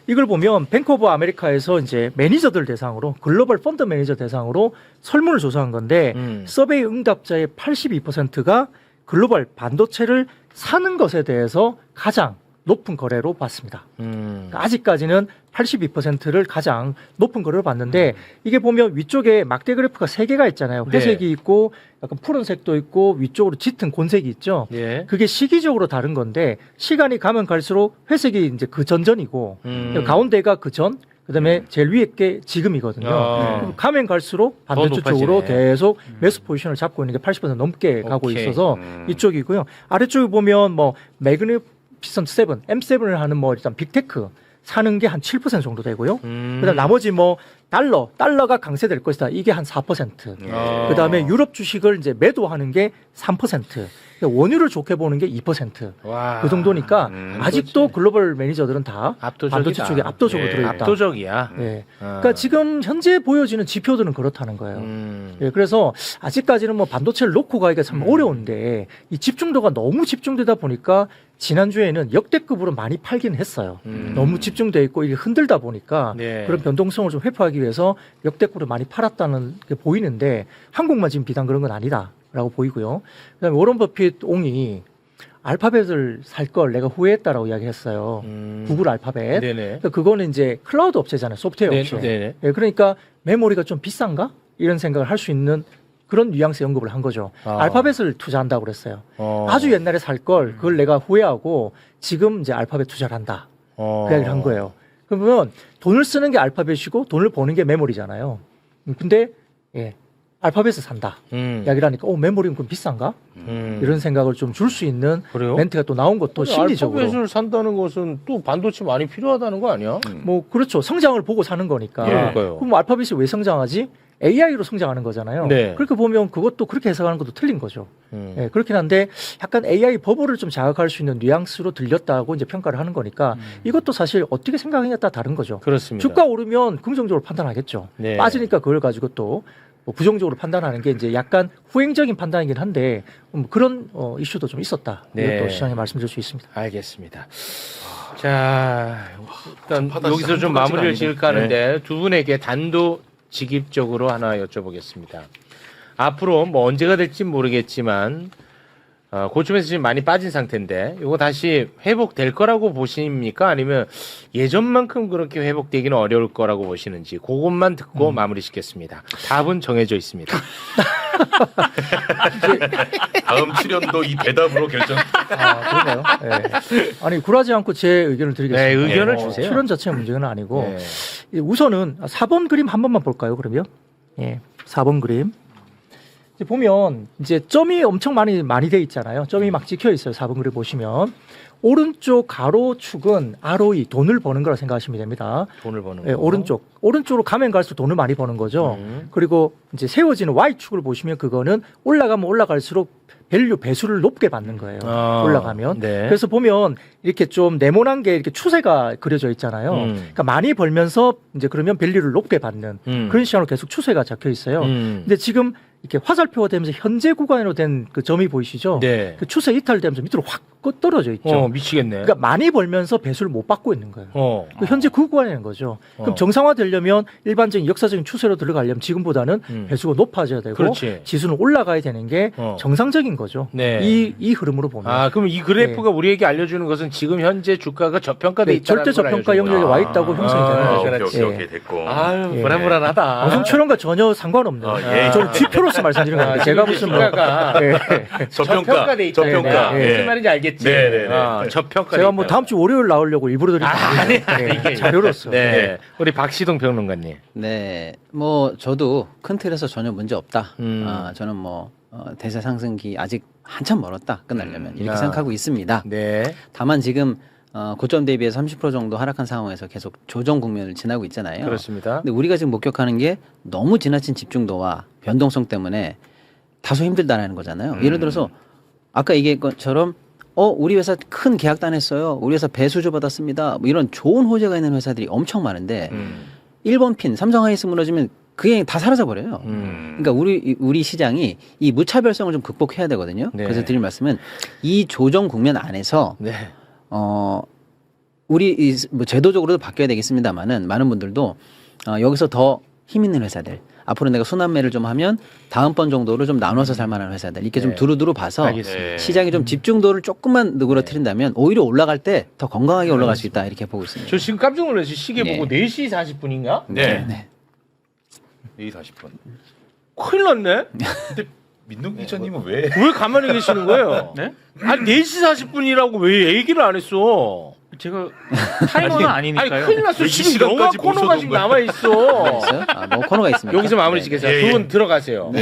이걸 보면 뱅크 오브 아메리카에서 이제 매니저들 대상으로 글로벌 펀드 매니저 대상으로 설문을 조사한 건데 서베이 응답자의 82%가 글로벌 반도체를 사는 것에 대해서 가장 높은 거래로 봤습니다. 그러니까 아직까지는 82%를 가장 높은 거래로 봤는데 이게 보면 위쪽에 막대 그래프가 3개가 있잖아요. 회색이 네. 있고 약간 푸른색도 있고 위쪽으로 짙은 곤색이 있죠. 예. 그게 시기적으로 다른 건데 시간이 가면 갈수록 회색이 이제 그 전전이고 가운데가 그 전, 그다음에 제일 위에 게 지금이거든요. 그럼 가면 갈수록 반대쪽 더 쪽으로 높아지네. 계속 매수 포지션을 잡고 있는 게 80% 넘게 가고 오케이. 있어서 이쪽이고요. 아래쪽에 보면 뭐 매그니피선트 7, M7을 하는 뭐 일단 빅테크 사는 게 한 7% 정도 되고요. 그다음 나머지 뭐 달러가 강세될 것이다. 이게 한 4%. 그다음에 유럽 주식을 이제 매도하는 게 3%. 원유를 좋게 보는 게 2%. 와. 그 정도니까 아직도 글로벌 매니저들은 다 압도적이다. 반도체 쪽에 압도적으로 예. 들어있다. 압도적이야. 예. 그러니까 지금 현재 보여지는 지표들은 그렇다는 거예요. 예, 그래서 아직까지는 뭐 반도체를 놓고 가기가 참 어려운데 이 집중도가 너무 집중되다 보니까 지난주에는 역대급으로 많이 팔긴 했어요. 너무 집중돼 있고 이게 흔들다 보니까 네. 그런 변동성을 좀 회복하기 위해서 역대급으로 많이 팔았다는 게 보이는데 한국만 지금 비단 그런 건 아니다라고 보이고요. 그다음에 워런 버핏 옹이 알파벳을 살 걸 내가 후회했다라고 이야기했어요. 구글 알파벳. 네네. 그러니까 그거는 이제 클라우드 업체잖아요. 소프트웨어 네, 업체. 네네. 예, 그러니까 메모리가 좀 비싼가? 이런 생각을 할 수 있는 그런 뉘앙스 언급을 한 거죠. 알파벳을 투자한다고 그랬어요. 아주 옛날에 살 걸 그걸 내가 후회하고 지금 이제 알파벳 투자를 한다. 그 이야기를 한 거예요. 그러면 돈을 쓰는 게 알파벳이고 돈을 버는 게 메모리잖아요. 근데 예, 알파벳을 산다 이야기를 하니까 메모리는 그럼 비싼가? 이런 생각을 좀 줄 수 있는 그래요? 멘트가 또 나온 것도 심리적으로 알파벳을 산다는 것은 또 반도체 많이 필요하다는 거 아니야? 뭐 그렇죠. 성장을 보고 사는 거니까. 그러니까요. 그럼 알파벳이 왜 성장하지? AI로 성장하는 거잖아요. 네. 그렇게 보면 그것도 그렇게 해석하는 것도 틀린 거죠. 예, 그렇긴 한데 약간 AI 버블을 좀 자극할 수 있는 뉘앙스로 들렸다고 이제 평가를 하는 거니까 이것도 사실 어떻게 생각하느냐에 따라 다른 거죠. 그렇습니다. 주가 오르면 긍정적으로 판단하겠죠. 네. 빠지니까 그걸 가지고 또 뭐 부정적으로 판단하는 게 이제 약간 후행적인 판단이긴 한데 그런 이슈도 좀 있었다. 네. 이것도 시장에 말씀드릴 수 있습니다. 알겠습니다. 자, 일단 바다 여기서 좀 한두 가지가 마무리를 아니네. 지을까 하는데 두 분에게 단도직입적으로 하나 여쭤보겠습니다. 앞으로 뭐 언제가 될지 모르겠지만 고점에서 지금 많이 빠진 상태인데 이거 다시 회복될 거라고 보십니까? 아니면 예전만큼 그렇게 회복되기는 어려울 거라고 보시는지 그것만 듣고 마무리 짓겠습니다. 답은 정해져 있습니다. 다음 출연도 이 대답으로 결정. 그런가요? 네. 아니 굴하지 않고 제 의견을 드리겠습니다. 네, 의견을 주세요. 출연 자체가 문제는 아니고 네. 우선은 4번 그림 한 번만 볼까요? 그러면 4번 그림 이제 보면 이제 점이 엄청 많이 돼 있잖아요. 점이 막 찍혀 있어요. 4번 그림 보시면 오른쪽 가로축은 ROE 돈을 버는 거라 생각하시면 됩니다. 돈을 버는 네, 거. 오른쪽으로 가면 갈수록 돈을 많이 버는 거죠. 그리고 이제 세워지는 Y축을 보시면 그거는 올라가면 올라갈수록 밸류 배수를 높게 받는 거예요. 올라가면. 네. 그래서 보면 이렇게 좀 네모난 게 이렇게 추세가 그려져 있잖아요. 그러니까 많이 벌면서 이제 그러면 밸류를 높게 받는 그런 시장으로 계속 추세가 적혀 있어요. 근데 지금 이렇게 화살표가 되면서 현재 구간으로 된 그 점이 보이시죠? 네. 그 추세 이탈되면서 밑으로 확 떨어져 있죠. 미치겠네. 그러니까 많이 벌면서 배수를 못 받고 있는 거예요. 그 현재 그 구간이라는 거죠. 그럼 정상화 되려면 일반적인 역사적인 추세로 들어가려면 지금보다는 배수가 높아져야 되고 그렇지. 지수는 올라가야 되는 게 정상적인 거죠. 네. 이 흐름으로 보면. 그럼 이 그래프가 우리에게 알려주는 것은 지금 현재 주가가 저평가돼 네, 있다는 절대 저평가 영역에 와 있다고 형성이 되는 거죠. 그렇지. 오케이 됐고. 아유, 예. 불안불안하다. 방송 출연과 전혀 상관없는. 예. 저는 지표로서 말씀드리는 겁니다. 제가 무슨 뭐 주가가 저평가. 있다. 저평가. 무슨 예. 말인지 알겠지. 네네네. 저평가. 제가 뭐 다음 주 월요일 나오려고 일부러 드린 거 아니, 아니에요. 이게 자료로서. 네. 우리 박시동 평론가님. 네, 뭐 저도 큰 틀에서 전혀 문제 없다. 음. 저는 뭐 대세 상승기 아직 한참 멀었다 끝나려면 이렇게 아. 생각하고 있습니다. 네. 다만 지금 고점 대비해서 30% 정도 하락한 상황에서 계속 조정 국면을 지나고 있잖아요. 그렇습니다. 근데 우리가 지금 목격하는 게 너무 지나친 집중도와 변동성 때문에 다소 힘들다라는 거잖아요. 예를 들어서 아까 얘기한 것처럼 우리 회사 큰 계약 단했어요. 우리 회사 배수조 받았습니다. 뭐 이런 좋은 호재가 있는 회사들이 엄청 많은데 1번 핀 삼성 하이닉스 무너지면 그게 다 사라져 버려요. 그러니까 우리 시장이 이 무차별성을 좀 극복해야 되거든요. 네. 그래서 드릴 말씀은 이 조정 국면 안에서 네. 우리 뭐 제도적으로도 바뀌어야 되겠습니다만은 많은 분들도 여기서 더 힘 있는 회사들 앞으로 내가 순환매를 좀 하면 다음번 정도로 좀 나눠서 살 만한 회사들 이렇게 좀 네. 두루두루 봐서 알겠습니다. 시장이 좀 집중도를 조금만 누그러뜨린다면 오히려 올라갈 때 더 건강하게 올라갈 수 있다 이렇게 보고 있습니다. 저 지금 깜짝 놀랐어요. 시계 네. 보고 4시 40분인가? 네. 네. 40분. 큰일 났네. 근데 민동 기자님은 왜? 왜 가만히 계시는 거예요? 네? 아니 4시 40분이라고 왜 얘기를 안 했어? 제가 타이머는 아니니까요. 아니 큰일 났어. 이 지금 영화 시간까지 코너가 모셔둔 지금 거야. 남아 있어. 있어요? 뭐 코너가 있습니다. 여기서 마무리 짓겠습니다. 예, 두 예. 분 들어가세요.